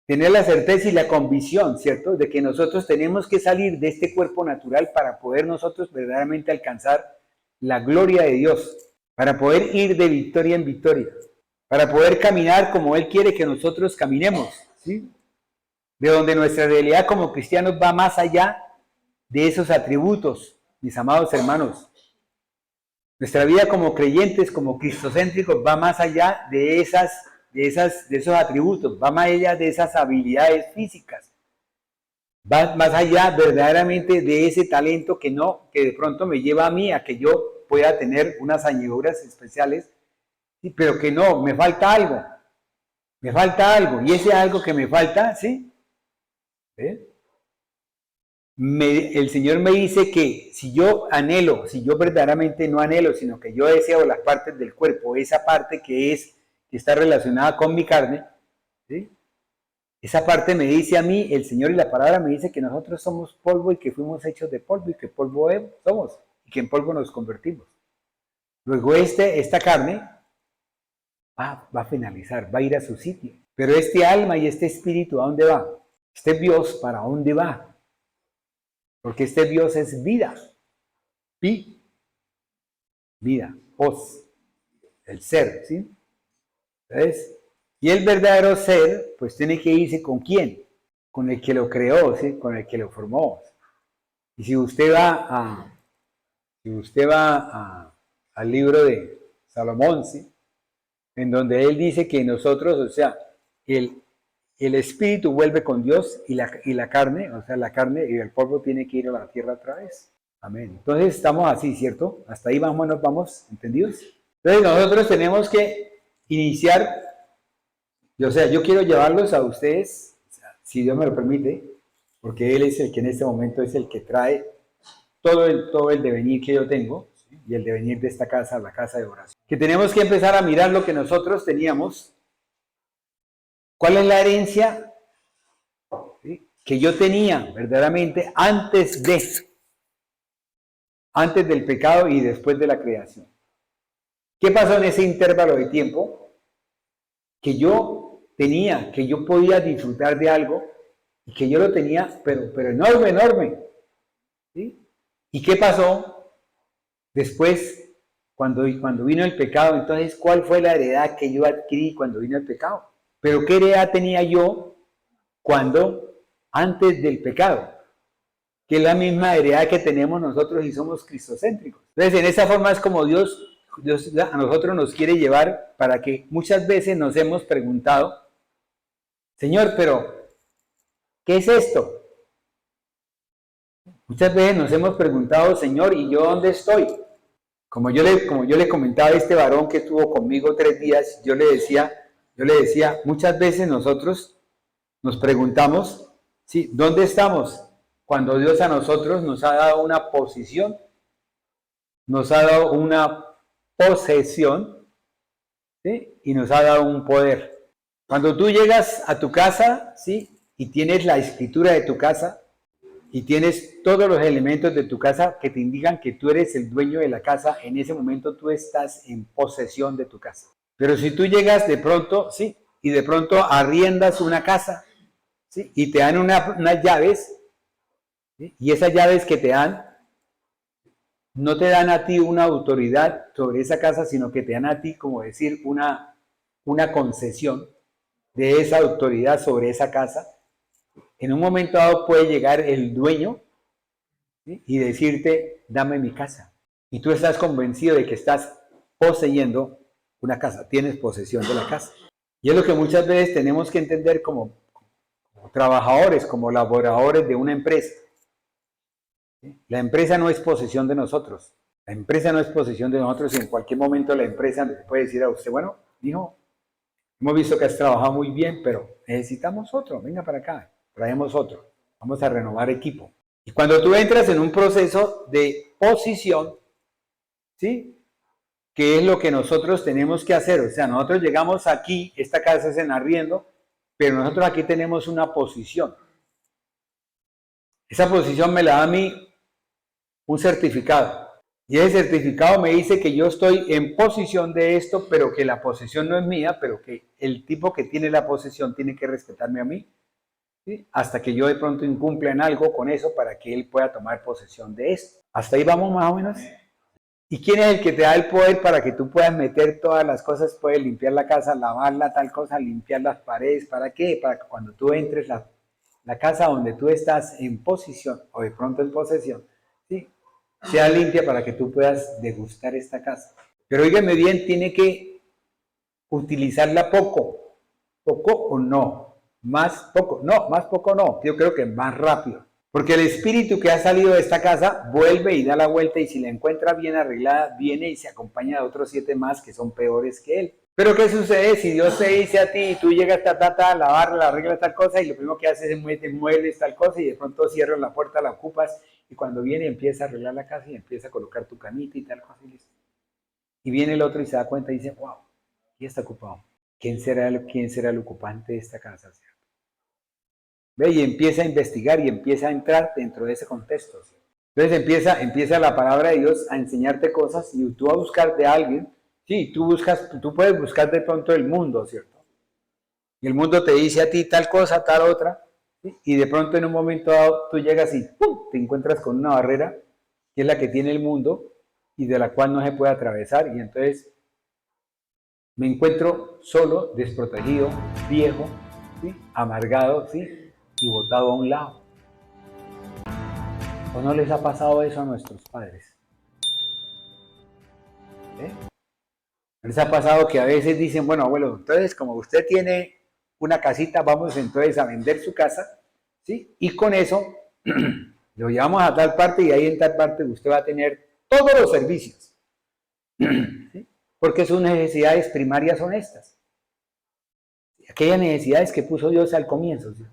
Tener la certeza y la convicción, ¿cierto?, de que nosotros tenemos que salir de este cuerpo natural para poder nosotros verdaderamente alcanzar la gloria de Dios, para poder ir de victoria en victoria, para poder caminar como Él quiere que nosotros caminemos, ¿sí? De donde nuestra realidad como cristianos va más allá de esos atributos, mis amados hermanos. Nuestra vida como creyentes, como cristocéntricos, va más allá de esos atributos, va más allá de esas habilidades físicas, va más allá verdaderamente de ese talento que de pronto me lleva a mí a que yo pueda tener unas añadiduras especiales, pero que no, me falta algo, y ese algo que me falta, ¿sí? El Señor me dice que si yo verdaderamente no anhelo, sino que yo deseo las partes del cuerpo, esa parte que está relacionada con mi carne, ¿sí?, esa parte me dice a mí, el Señor, y la palabra me dice que nosotros somos polvo y que fuimos hechos de polvo y que polvo somos y que en polvo nos convertimos. Luego esta carne va a finalizar, va a ir a su sitio. Pero este alma y este espíritu, ¿a dónde va? Este Dios, ¿para dónde va? Porque este Dios es vida. Vida, el ser, ¿sí? Entonces, y el verdadero ser, pues tiene que irse ¿con quién? Con el que lo creó, ¿sí?, con el que lo formó. Y si usted va al libro de Salomón, ¿sí?, en donde él dice que nosotros, o sea, el espíritu vuelve con Dios y la carne, o sea, la carne y el polvo tiene que ir a la tierra otra vez. Amén. Entonces estamos así, ¿cierto? Hasta ahí vamos, ¿entendidos? Entonces nosotros tenemos que iniciar, o sea, yo quiero llevarlos a ustedes, si Dios me lo permite, porque Él es el que en este momento es el que trae todo el devenir que yo tengo, ¿sí?, y el devenir de esta casa, la casa de oración. Que tenemos que empezar a mirar lo que nosotros teníamos. ¿Cuál es la herencia, ¿sí?, que yo tenía verdaderamente antes del pecado y después de la creación? ¿Qué pasó en ese intervalo de tiempo? Que yo tenía, que yo podía disfrutar de algo y que yo lo tenía, pero enorme, ¿sí? ¿Y qué pasó después cuando vino el pecado? Entonces, ¿cuál fue la heredad que yo adquirí cuando vino el pecado? Pero ¿qué heredad tenía yo antes del pecado? Que es la misma heredad que tenemos nosotros y somos cristocéntricos. Entonces, en esa forma es como Dios a nosotros nos quiere llevar, para que muchas veces nos hemos preguntado, Señor, pero ¿qué es esto? Muchas veces nos hemos preguntado, Señor, ¿y yo dónde estoy? Como yo le comentaba a este varón que estuvo conmigo 3 días, yo le decía, muchas veces nosotros nos preguntamos, ¿sí? ¿Dónde estamos? Cuando Dios a nosotros nos ha dado una posición, nos ha dado una posesión, ¿sí? Y nos ha dado un poder. Cuando tú llegas a tu casa, ¿sí? Y tienes la escritura de tu casa, y tienes todos los elementos de tu casa que te indican que tú eres el dueño de la casa, en ese momento tú estás en posesión de tu casa. Pero si tú llegas de pronto, ¿sí? Y de pronto arriendas una casa, ¿sí? Y te dan unas llaves, ¿sí? Y esas llaves que te dan, no te dan a ti una autoridad sobre esa casa, sino que te dan a ti, como decir, una concesión de esa autoridad sobre esa casa. En un momento dado puede llegar el dueño, ¿sí? Y decirte, dame mi casa. Y tú estás convencido de que estás poseyendo una casa, tienes posesión de la casa. Y es lo que muchas veces tenemos que entender como trabajadores, como laboradores de una empresa. ¿Sí? La empresa no es posesión de nosotros. La empresa no es posesión de nosotros y en cualquier momento la empresa puede decir a usted, bueno, hijo, hemos visto que has trabajado muy bien, pero necesitamos otro, venga para acá. Traemos otro, vamos a renovar equipo. Y cuando tú entras en un proceso de posición, ¿sí? ¿Qué es lo que nosotros tenemos que hacer? O sea, nosotros llegamos aquí, esta casa es en arriendo, pero nosotros aquí tenemos una posición. Esa posición me la da a mí un certificado. Y ese certificado me dice que yo estoy en posesión de esto, pero que la posesión no es mía, pero que el tipo que tiene la posesión tiene que respetarme a mí. ¿Sí? Hasta que yo de pronto incumpla en algo con eso para que él pueda tomar posesión de esto. ¿Hasta ahí vamos más o menos? ¿Y quién es el que te da el poder para que tú puedas meter todas las cosas? Puedes limpiar la casa, lavarla, tal cosa, limpiar las paredes. ¿Para qué? Para que cuando tú entres la casa donde tú estás en posición o de pronto en posesión, ¿sí? Sea limpia para que tú puedas degustar esta casa. Pero óigame bien, tiene que utilizarla poco o no. Más poco no, yo creo que más rápido. Porque el espíritu que ha salido de esta casa vuelve y da la vuelta y si la encuentra bien arreglada, viene y se acompaña de otros 7 más que son peores que él. Pero ¿qué sucede si Dios te dice a ti y tú llegas a lavar, la arreglas tal cosa y lo primero que haces es muebles tal cosa y de pronto cierras la puerta, la ocupas y cuando viene empieza a arreglar la casa y empieza a colocar tu camita y tal cosa y listo. Y viene el otro y se da cuenta y dice, wow, ¿quién está ocupado? ¿Quién será el ocupante de esta casa? ¿Ve? Y empieza a investigar y empieza a entrar dentro de ese contexto. ¿Sí? Entonces empieza la palabra de Dios a enseñarte cosas y tú a buscar de alguien. Sí, tú puedes buscar de pronto el mundo, ¿cierto? Y el mundo te dice a ti tal cosa, tal otra, ¿sí? Y de pronto en un momento dado tú llegas y ¡pum!, te encuentras con una barrera que es la que tiene el mundo y de la cual no se puede atravesar y entonces me encuentro solo, desprotegido, viejo, ¿sí? Amargado, ¿sí? Y botado a un lado. ¿O no les ha pasado eso a nuestros padres? ¿No les ha pasado que a veces dicen, bueno, abuelo, entonces como usted tiene una casita, vamos entonces a vender su casa, ¿sí? Y con eso lo llevamos a tal parte y ahí en tal parte usted va a tener todos los servicios. ¿Sí? Porque sus necesidades primarias son estas. Aquellas necesidades que puso Dios al comienzo, ¿sí?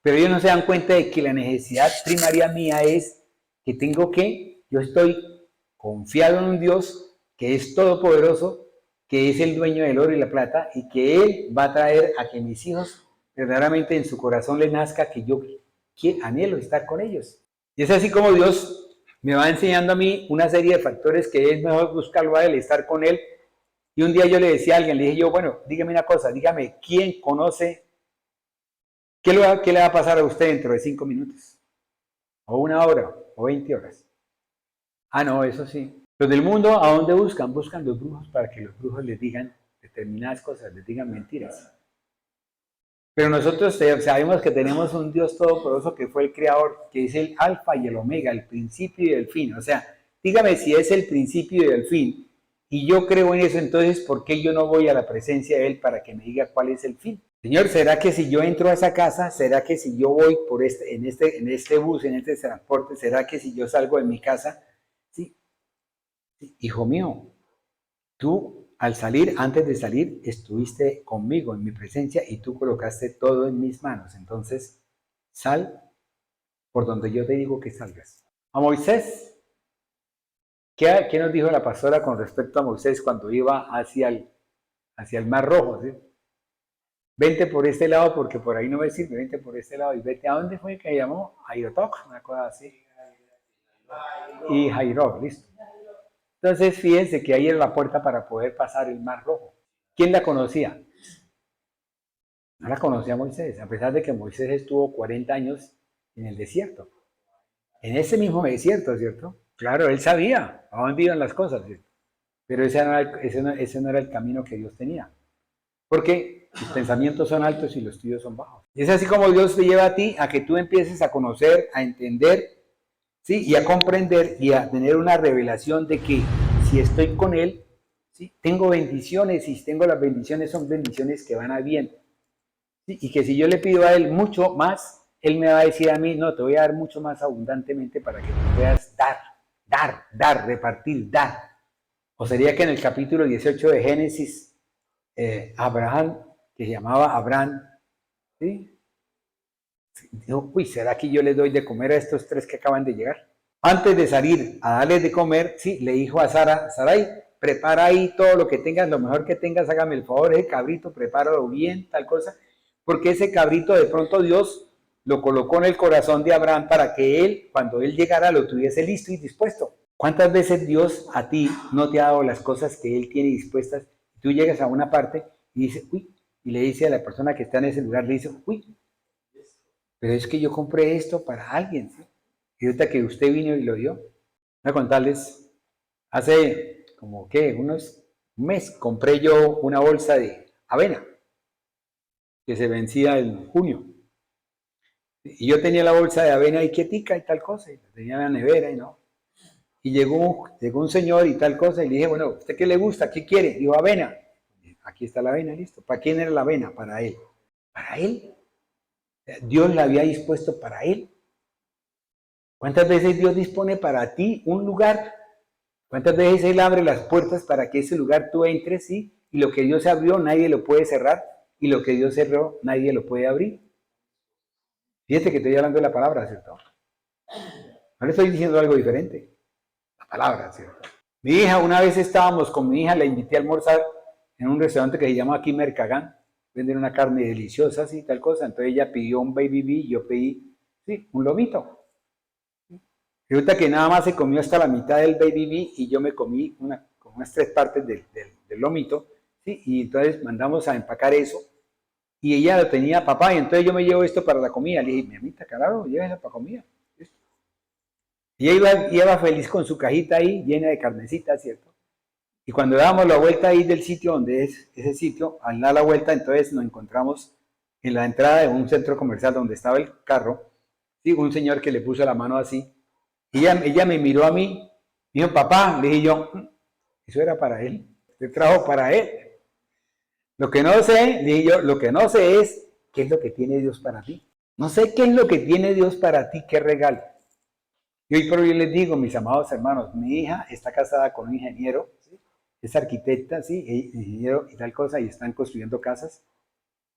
Pero ellos no se dan cuenta de que la necesidad primaria mía es que yo estoy confiado en un Dios que es todopoderoso, que es el dueño del oro y la plata y que Él va a traer a que mis hijos verdaderamente en su corazón les nazca que yo anhelo estar con ellos. Y es así como Dios me va enseñando a mí una serie de factores que es mejor buscarlo a Él, estar con Él. Y un día yo le decía a alguien, le dije yo, bueno, dígame una cosa, dígame, ¿quién conoce qué le va a pasar a usted dentro de 5 minutos? O 1 hora, o 20 horas. Ah, no, eso sí. Los del mundo, ¿a dónde buscan? Buscan los brujos para que los brujos les digan determinadas cosas, les digan mentiras. Pero nosotros sabemos que tenemos un Dios todopoderoso que fue el creador, que es el alfa y el omega, el principio y el fin. O sea, dígame si es el principio y el fin. Y yo creo en eso, entonces, ¿por qué yo no voy a la presencia de Él para que me diga cuál es el fin? Señor, ¿será que si yo entro a esa casa, será que si yo voy en este bus, en este transporte, será que si yo salgo de mi casa, ¿sí? hijo mío, tú al salir, antes de salir, estuviste conmigo en mi presencia y tú colocaste todo en mis manos. Entonces, sal por donde yo te digo que salgas. A Moisés, ¿qué nos dijo la pastora con respecto a Moisés cuando iba hacia el Mar Rojo? ¿Sí? Vente por este lado porque por ahí no me sirve, vente por este lado y vete. ¿A dónde fue que llamó? A Iotoc, una cosa así. Y Jairo, listo. Entonces, fíjense que ahí era la puerta para poder pasar el Mar Rojo. ¿Quién la conocía? No la conocía Moisés, a pesar de que Moisés estuvo 40 años en el desierto. En ese mismo desierto, ¿cierto? Claro, él sabía a dónde iban las cosas, ¿cierto? Pero ese no era el camino que Dios tenía. Porque sus pensamientos son altos y los tuyos son bajos. Y es así como Dios te lleva a ti a que tú empieces a conocer, a entender, ¿sí? Y a comprender y a tener una revelación de que si estoy con Él, ¿sí? Tengo bendiciones y si tengo las bendiciones son bendiciones que van a bien. ¿Sí? Y que si yo le pido a Él mucho más, Él me va a decir a mí, no, te voy a dar mucho más abundantemente para que tú puedas dar, repartir, dar. O sería que en el capítulo 18 de Génesis, Abraham, que se llamaba Abraham, ¿sí? Dijo, uy, ¿será que yo les doy de comer a estos 3 que acaban de llegar? Antes de salir a darles de comer, sí, le dijo a Sara, Sarai, prepara ahí todo lo que tengas, lo mejor que tengas, hágame el favor, ese cabrito, prepáralo bien, tal cosa, porque ese cabrito de pronto Dios lo colocó en el corazón de Abraham para que él, cuando él llegara, lo tuviese listo y dispuesto. ¿Cuántas veces Dios a ti no te ha dado las cosas que Él tiene dispuestas? Tú llegas a una parte y dices, uy, y le dice a la persona que está en ese lugar, le dice, uy, pero es que yo compré esto para alguien, ¿sí? Y ahorita que usted vino y lo dio. Voy a contarles, hace como que un mes compré yo una bolsa de avena que se vencía en junio. Y yo tenía la bolsa de avena ahí quietica y tal cosa, y la tenía en la nevera y no. Y llegó un señor y tal cosa, y le dije, bueno, ¿usted qué le gusta? ¿Qué quiere? Dijo, avena. Aquí está la avena, listo. ¿Para quién era la avena? Para él. Para él. Dios la había dispuesto para él. ¿Cuántas veces Dios dispone para ti un lugar? ¿Cuántas veces Él abre las puertas para que ese lugar tú entres, sí? Y lo que Dios abrió, nadie lo puede cerrar. Y lo que Dios cerró, nadie lo puede abrir. Fíjate que estoy hablando de la palabra, ¿cierto? No le estoy diciendo algo diferente. La palabra, ¿cierto? Mi hija, una vez estábamos con mi hija, la invité a almorzar en un restaurante que se llama aquí Mercagán. Venden una carne deliciosa, así, tal cosa. Entonces ella pidió un baby beef y yo pedí, sí, un lomito. Resulta que nada más se comió hasta la mitad del baby beef y yo me comí unas 3 partes del lomito, ¿sí? Y entonces mandamos a empacar eso y ella lo tenía, papá, y entonces yo me llevo esto para la comida. Le dije, mi amita, carajo, llévela para comida. Y ella iba feliz con su cajita ahí, llena de carnecita, ¿cierto? Y cuando dábamos la vuelta ahí del sitio donde es ese sitio, al dar la vuelta, entonces nos encontramos en la entrada de un centro comercial donde estaba el carro, ¿sí? Un señor que le puso la mano así. Y ella me miró a mí, me dijo, papá, le dije yo, eso era para él, te trajo para él. Lo que no sé, le dije yo, lo que no sé es qué es lo que tiene Dios para ti. No sé qué es lo que tiene Dios para ti, qué regalo. Y hoy por hoy les digo, mis amados hermanos, mi hija está casada con un ingeniero, ¿sí? Es arquitecta, ¿sí? Ingeniero y tal cosa, y están construyendo casas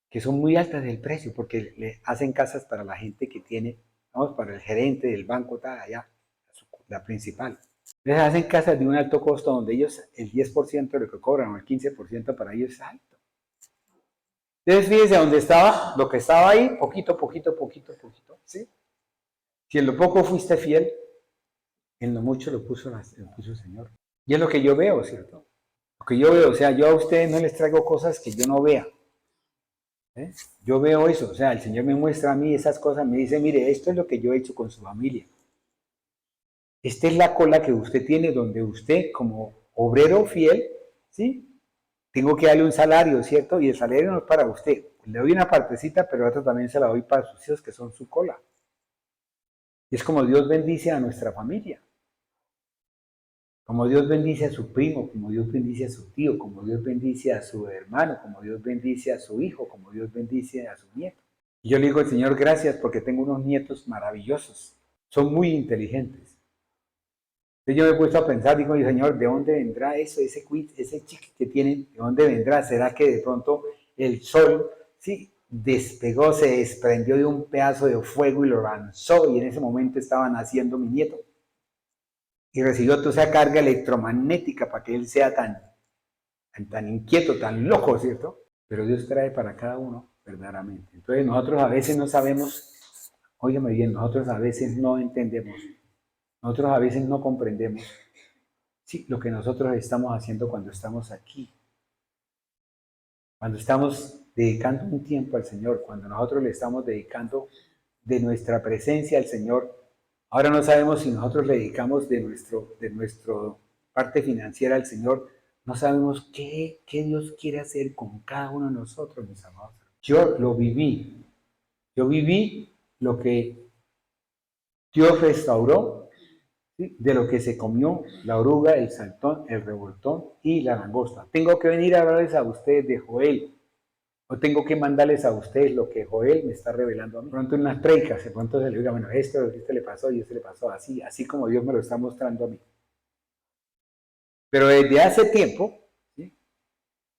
que son muy altas del precio, porque le hacen casas para la gente que tiene, vamos, para el gerente del banco, tal, allá, la principal. Les hacen casas de un alto costo donde ellos, el 10% de lo que cobran o el 15% para ellos es alto. Entonces fíjense donde estaba, lo que estaba ahí, poquito, ¿sí? Si en lo poco fuiste fiel, en lo mucho lo puso el Señor. Y es lo que yo veo, ¿cierto? Lo que yo veo, o sea, yo a ustedes no les traigo cosas que yo no vea. ¿Eh? Yo veo eso, o sea, el Señor me muestra a mí esas cosas, me dice, mire, esto es lo que yo he hecho con su familia. Esta es la cola que usted tiene donde usted, como obrero fiel, ¿sí? Tengo que darle un salario, ¿cierto? Y el salario no es para usted. Le doy una partecita, pero otra también se la doy para sus hijos que son su cola. Y es como Dios bendice a nuestra familia. Como Dios bendice a su primo, como Dios bendice a su tío, como Dios bendice a su hermano, como Dios bendice a su hijo, como Dios bendice a su nieto. Y yo le digo al Señor, gracias porque tengo unos nietos maravillosos. Son muy inteligentes. Entonces yo me he puesto a pensar, digo, Señor, ¿de dónde vendrá eso, ese chic que tienen? ¿De dónde vendrá? ¿Será que de pronto el sol, sí, despegó, se desprendió de un pedazo de fuego y lo lanzó y en ese momento estaba naciendo mi nieto? Y recibió toda esa carga electromagnética para que él sea tan inquieto, tan loco, ¿cierto? Pero Dios trae para cada uno verdaderamente. Entonces nosotros a veces no sabemos, óigame bien, nosotros a veces no entendemos, nosotros a veces no comprendemos, sí, lo que nosotros estamos haciendo cuando estamos aquí. Cuando estamos dedicando un tiempo al Señor, cuando nosotros le estamos dedicando de nuestra presencia al Señor, ahora no sabemos si nosotros le dedicamos de nuestra parte financiera al Señor, no sabemos qué Dios quiere hacer con cada uno de nosotros, mis amados. Yo lo viví, yo viví lo que Dios restauró, ¿sí? De lo que se comió la oruga, el saltón, el revoltón y la langosta. Tengo que venir a hablarles a ustedes de Joel, o tengo que mandarles a ustedes lo que Joel me está revelando a mí. Pronto en unas predicas, de pronto se le diga, bueno, esto le pasó y esto le pasó, así como Dios me lo está mostrando a mí. Pero desde hace tiempo, ¿sí?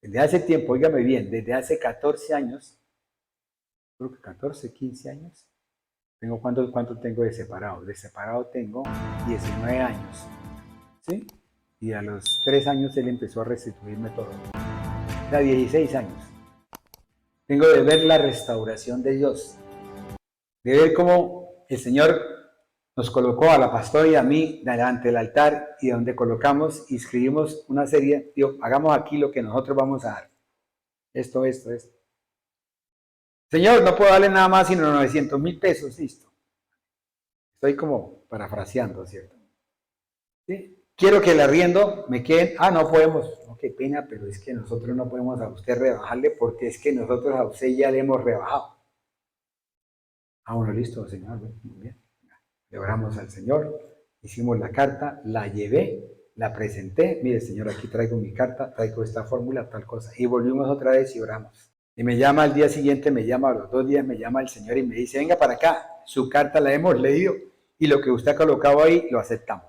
Desde hace tiempo, óigame bien, desde hace 14 años, creo que 14, 15 años, tengo ¿cuánto tengo de separado? De separado tengo 19 años, ¿sí? Y a los 3 años él empezó a restituirme todo. O sea, 16 años. Tengo de ver la restauración de Dios, de ver cómo el Señor nos colocó a la pastora y a mí delante del altar y donde colocamos y escribimos una serie, digo, hagamos aquí lo que nosotros vamos a dar. Esto. Señor, no puedo darle nada más sino 900,000 pesos, listo. Estoy como parafraseando, ¿cierto? ¿Sí? Quiero que el arriendo me queden, no podemos, no, qué pena, pero es que nosotros no podemos a usted rebajarle porque es que nosotros a usted ya le hemos rebajado. Bueno, listo, Señor, muy bien. Le oramos al Señor, hicimos la carta, la llevé, la presenté, mire Señor, aquí traigo mi carta, traigo esta fórmula, tal cosa, y volvimos otra vez y oramos. Y me llama al día siguiente, a los 2 días me llama el Señor y me dice, venga para acá, su carta la hemos leído y lo que usted ha colocado ahí lo aceptamos.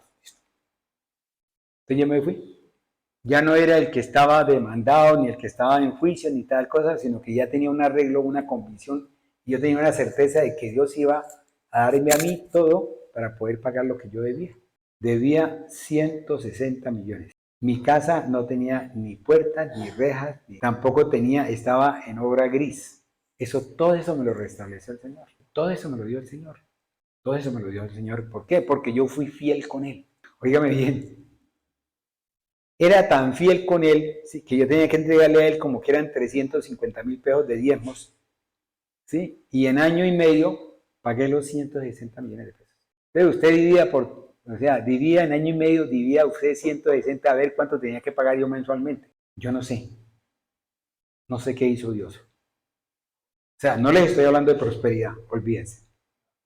Entonces yo me fui. Ya no era el que estaba demandado, ni el que estaba en juicio, ni tal cosa, sino que ya tenía un arreglo, una convicción, y yo tenía una certeza de que Dios iba a darme a mí todo para poder pagar lo que yo debía. Debía 160 millones. Mi casa no tenía ni puertas, ni rejas, tampoco estaba en obra gris. Todo eso me lo restableció el Señor. Todo eso me lo dio el Señor. Todo eso me lo dio el Señor. ¿Por qué? Porque yo fui fiel con Él. Óigame bien. Era tan fiel con Él, ¿sí?, que yo tenía que entregarle a Él como que eran 350,000 pesos de diezmos, ¿sí? Y en año y medio pagué los 160 millones de pesos. Entonces usted dividía en año y medio, dividía usted 160 a ver cuánto tenía que pagar yo mensualmente. Yo no sé. No sé qué hizo Dios. O sea, no les estoy hablando de prosperidad, olvídense.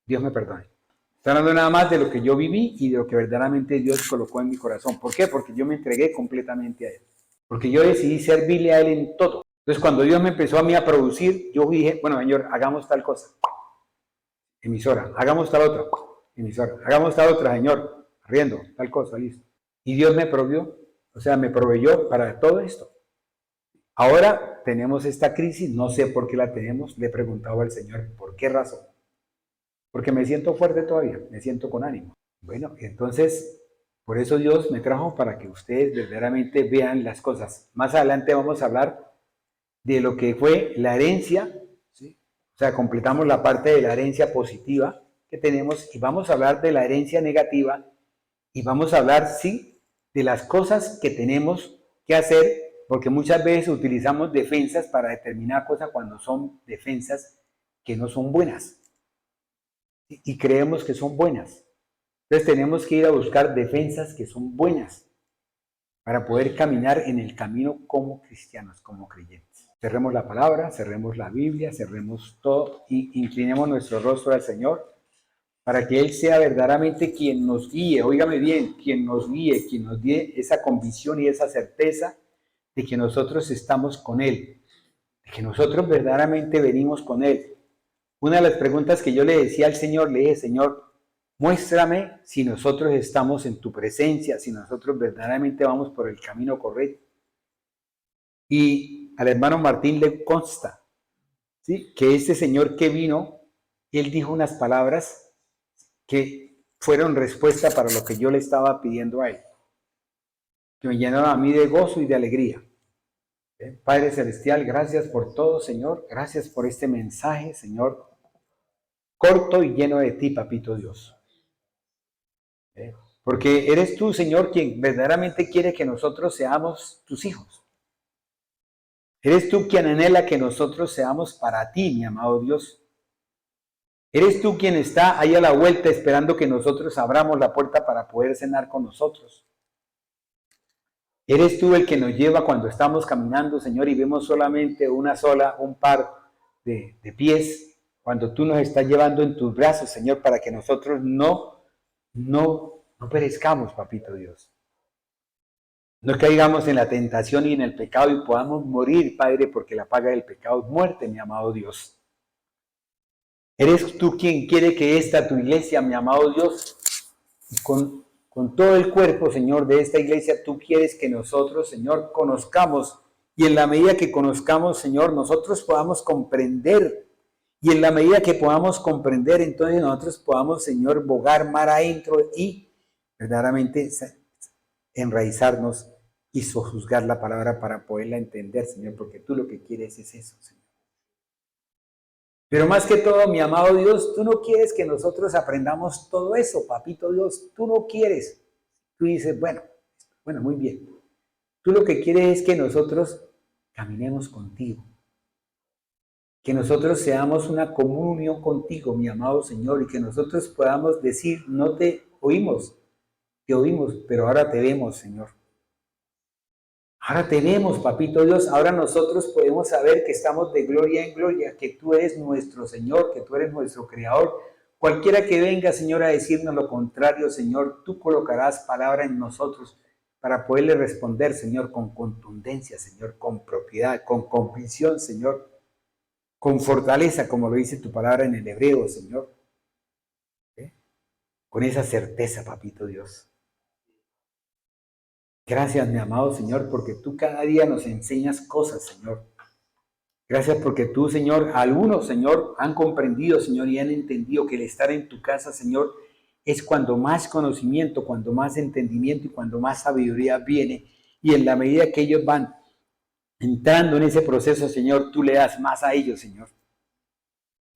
Dios me perdone. Estoy hablando nada más de lo que yo viví y de lo que verdaderamente Dios colocó en mi corazón. ¿Por qué? Porque yo me entregué completamente a Él. Porque yo decidí servirle a Él en todo. Entonces, cuando Dios me empezó a mí a producir, yo dije, bueno, Señor, hagamos tal cosa. Emisora, hagamos tal otra. Emisora, hagamos tal otra, Señor. Arriendo, tal cosa, listo. Y Dios me proveyó, me proveyó para todo esto. Ahora tenemos esta crisis, no sé por qué la tenemos. Le he preguntado al Señor, ¿por qué razón? Porque me siento fuerte todavía, me siento con ánimo. Bueno, entonces, por eso Dios me trajo para que ustedes verdaderamente vean las cosas. Más adelante vamos a hablar de lo que fue la herencia, ¿sí? O sea, completamos la parte de la herencia positiva que tenemos y vamos a hablar de la herencia negativa y vamos a hablar, sí, de las cosas que tenemos que hacer, porque muchas veces utilizamos defensas para determinar cosas cuando son defensas que no son buenas. Y creemos que son buenas. Entonces tenemos que ir a buscar defensas que son buenas para poder caminar en el camino como cristianos, como creyentes. Cerremos la palabra, cerremos la Biblia, cerremos todo y inclinemos nuestro rostro al Señor para que Él sea verdaderamente quien nos guíe, óigame bien, quien nos guíe, quien nos dé esa convicción y esa certeza de que nosotros estamos con Él, de que nosotros verdaderamente venimos con Él. Una de las preguntas que yo le decía al Señor, le dije, Señor, Muéstrame si nosotros estamos en tu presencia, si nosotros verdaderamente vamos por el camino correcto. Y al hermano Martín le consta, ¿sí?, que este señor que vino, él dijo unas palabras que fueron respuesta para lo que yo le estaba pidiendo a él, que me llenaron a mí de gozo y de alegría. Padre Celestial, gracias por todo, Señor. Gracias por este mensaje, Señor, corto y lleno de ti, Papito Dios. Porque eres tú, Señor, quien verdaderamente quiere que nosotros seamos tus hijos. Eres tú quien anhela que nosotros seamos para ti, mi amado Dios. Eres tú quien está ahí a la vuelta esperando que nosotros abramos la puerta para poder cenar con nosotros. Eres tú el que nos lleva cuando estamos caminando, Señor, y vemos solamente un par de pies, cuando tú nos estás llevando en tus brazos, Señor, para que nosotros no perezcamos, Papito Dios. No caigamos en la tentación y en el pecado y podamos morir, Padre, porque la paga del pecado es muerte, mi amado Dios. Eres tú quien quiere que esta tu iglesia, mi amado Dios, con todo el cuerpo, Señor, de esta iglesia, tú quieres que nosotros, Señor, conozcamos. Y en la medida que conozcamos, Señor, nosotros podamos comprender. Y en la medida que podamos comprender, entonces nosotros podamos, Señor, bogar mar adentro y verdaderamente enraizarnos y sojuzgar la palabra para poderla entender, Señor, porque tú lo que quieres es eso, Señor. Pero más que todo, mi amado Dios, tú no quieres que nosotros aprendamos todo eso, Papito Dios, tú no quieres. Tú dices, bueno, muy bien. Tú lo que quieres es que nosotros caminemos contigo. Que nosotros seamos una comunión contigo, mi amado Señor, y que nosotros podamos decir, no te oímos, pero ahora te vemos, Señor. Ahora te vemos, Papito Dios, ahora nosotros podemos saber que estamos de gloria en gloria, que tú eres nuestro Señor, que tú eres nuestro Creador. Cualquiera que venga, Señor, a decirnos lo contrario, Señor, tú colocarás palabra en nosotros para poderle responder, Señor, con contundencia, Señor, con propiedad, con convicción, Señor, con fortaleza, como lo dice tu palabra en el hebreo, Señor. Con esa certeza, Papito Dios. Gracias, mi amado Señor, porque tú cada día nos enseñas cosas, Señor. Gracias porque tú, Señor, algunos, Señor, han comprendido, Señor, y han entendido que el estar en tu casa, Señor, es cuando más conocimiento, cuando más entendimiento y cuando más sabiduría viene. Y en la medida que ellos van entrando en ese proceso, Señor, tú le das más a ellos, Señor.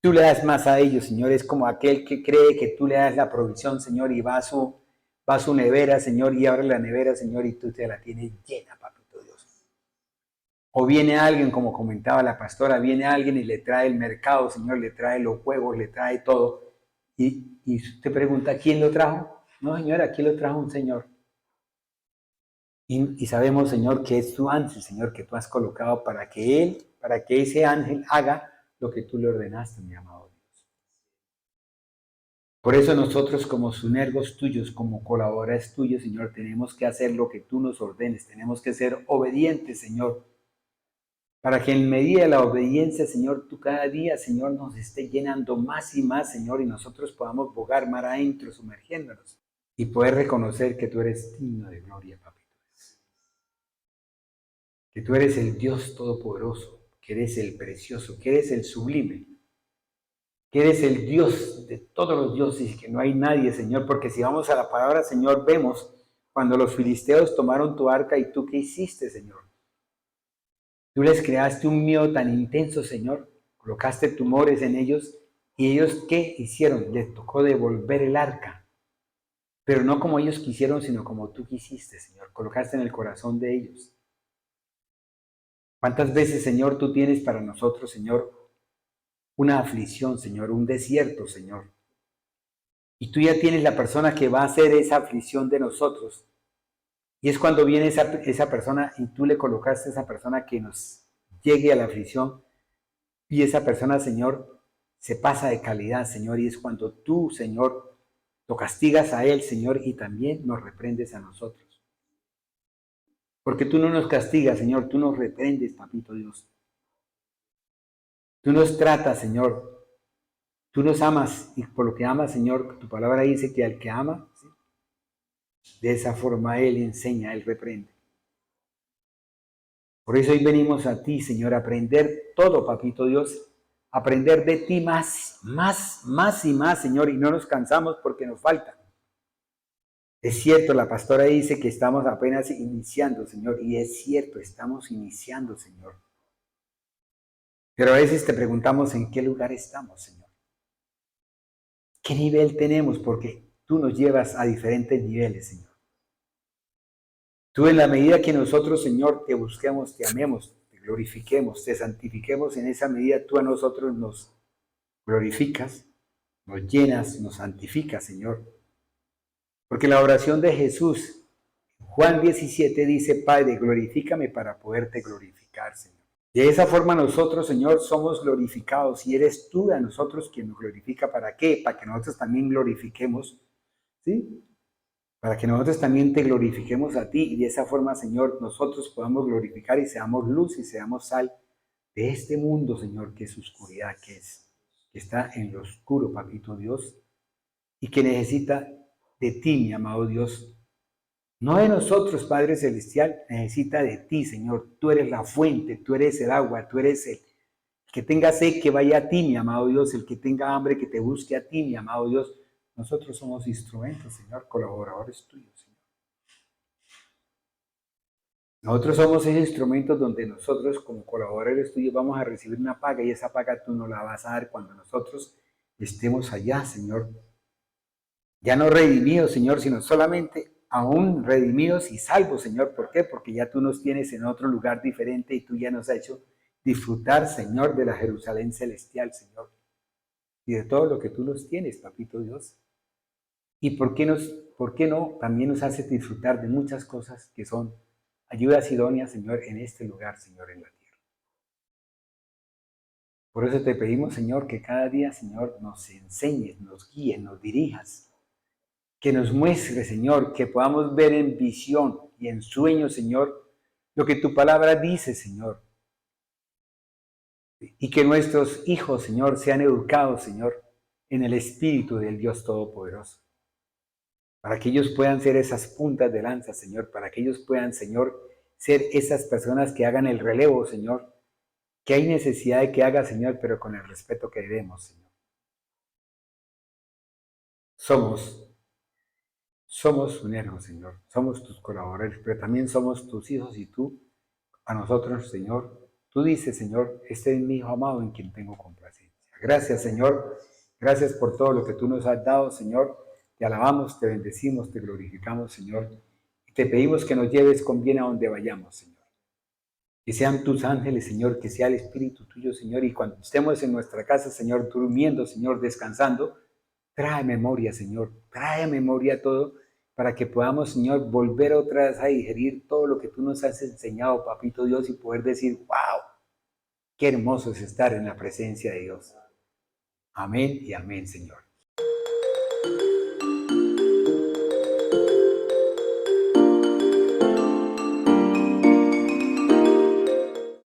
Tú le das más a ellos, Señor. Es como aquel que cree que tú le das la provisión, Señor, y va a su nevera, Señor, y abre la nevera, Señor, y tú te la tienes llena, Papito Dios. O viene alguien, como comentaba la pastora, viene alguien y le trae el mercado, Señor, le trae los huevos, le trae todo. Y usted pregunta, ¿quién lo trajo? No, señora, aquí lo trajo un señor. Y sabemos, Señor, que es tu ángel, Señor, que tú has colocado para que ese ángel haga lo que tú le ordenaste, mi amado Dios. Por eso nosotros como sunergos tuyos, como colaboradores tuyos, Señor, tenemos que hacer lo que tú nos ordenes, tenemos que ser obedientes, Señor, para que en medida de la obediencia, Señor, tú cada día, Señor, nos esté llenando más y más, Señor, y nosotros podamos bogar mar adentro, sumergiéndonos, y poder reconocer que tú eres digno de gloria, Papito. Que tú eres el Dios todopoderoso, que eres el precioso, que eres el sublime, que eres el Dios de todos los dioses y que no hay nadie, Señor, porque si vamos a la palabra, Señor, vemos cuando los filisteos tomaron tu arca y tú, ¿qué hiciste, Señor? Tú les creaste un miedo tan intenso, Señor, colocaste tumores en ellos y ellos, ¿qué hicieron? Les tocó devolver el arca, pero no como ellos quisieron, sino como tú quisiste, Señor, colocaste en el corazón de ellos. ¿Cuántas veces, Señor, tú tienes para nosotros, Señor, una aflicción, Señor, un desierto, Señor? Y tú ya tienes la persona que va a hacer esa aflicción de nosotros. Y es cuando viene esa persona y tú le colocaste a esa persona que nos llegue a la aflicción. Y esa persona, Señor, se pasa de calidad, Señor. Y es cuando tú, Señor, lo castigas a él, Señor, y también nos reprendes a nosotros. Porque tú no nos castigas, Señor, tú nos reprendes, Papito Dios. Tú nos tratas, Señor. Tú nos amas y por lo que amas, Señor, tu palabra dice que al que ama, ¿sí?, de esa forma Él enseña, Él reprende. Por eso hoy venimos a ti, Señor, a aprender todo, papito Dios, aprender de ti más y más, Señor, y no nos cansamos porque nos falta. Es cierto, la pastora dice que estamos apenas iniciando, Señor, y es cierto, estamos iniciando, Señor. Pero a veces te preguntamos en qué lugar estamos, Señor. ¿Qué nivel tenemos? Porque tú nos llevas a diferentes niveles, Señor. Tú en la medida que nosotros, Señor, te busquemos, te amemos, te glorifiquemos, te santifiquemos, en esa medida tú a nosotros nos glorificas, nos llenas, nos santificas, Señor. Porque la oración de Jesús, Juan 17 dice, Padre, glorifícame para poderte glorificar, Señor. De esa forma nosotros, Señor, somos glorificados y eres tú a nosotros quien nos glorifica. ¿Para qué? Para que nosotros también glorifiquemos, ¿sí? Para que nosotros también te glorifiquemos a ti y de esa forma, Señor, nosotros podamos glorificar y seamos luz y seamos sal de este mundo, Señor, que es oscuridad, que está en lo oscuro, papito Dios, y que necesita de ti, mi amado Dios. No de nosotros, Padre Celestial, necesita de ti, Señor. Tú eres la fuente, tú eres el agua, tú eres el que tenga sed, que vaya a ti, mi amado Dios, el que tenga hambre, que te busque a ti, mi amado Dios. Nosotros somos instrumentos, Señor, colaboradores tuyos, Señor. Nosotros somos esos instrumentos donde nosotros, como colaboradores tuyos, vamos a recibir una paga y esa paga tú nos la vas a dar cuando nosotros estemos allá, Señor. Ya no redimidos, Señor, sino solamente aún redimidos y salvos, Señor. ¿Por qué? Porque ya tú nos tienes en otro lugar diferente y tú ya nos has hecho disfrutar, Señor, de la Jerusalén celestial, Señor. Y de todo lo que tú nos tienes, papito Dios. ¿Y por qué no? También nos haces disfrutar de muchas cosas que son ayudas idóneas, Señor, en este lugar, Señor, en la tierra. Por eso te pedimos, Señor, que cada día, Señor, nos enseñes, nos guíes, nos dirijas. Que nos muestre, Señor, que podamos ver en visión y en sueño, Señor, lo que tu palabra dice, Señor. Y que nuestros hijos, Señor, sean educados, Señor, en el Espíritu del Dios Todopoderoso. Para que ellos puedan ser esas puntas de lanza, Señor. Para que ellos puedan, Señor, ser esas personas que hagan el relevo, Señor. Que hay necesidad de que haga, Señor, pero con el respeto que debemos, Señor. Somos un hijo, Señor. Somos tus colaboradores, pero también somos tus hijos y tú, a nosotros, Señor. Tú dices, Señor, este es mi hijo amado en quien tengo complacencia. Gracias, Señor. Gracias por todo lo que tú nos has dado, Señor. Te alabamos, te bendecimos, te glorificamos, Señor. Y te pedimos que nos lleves con bien a donde vayamos, Señor. Que sean tus ángeles, Señor, que sea el Espíritu tuyo, Señor. Y cuando estemos en nuestra casa, Señor, durmiendo, Señor, descansando, trae memoria, Señor. Trae memoria todo para que podamos, Señor, volver otra vez a digerir todo lo que tú nos has enseñado, papito Dios, y poder decir, wow, qué hermoso es estar en la presencia de Dios. Amén y amén, Señor.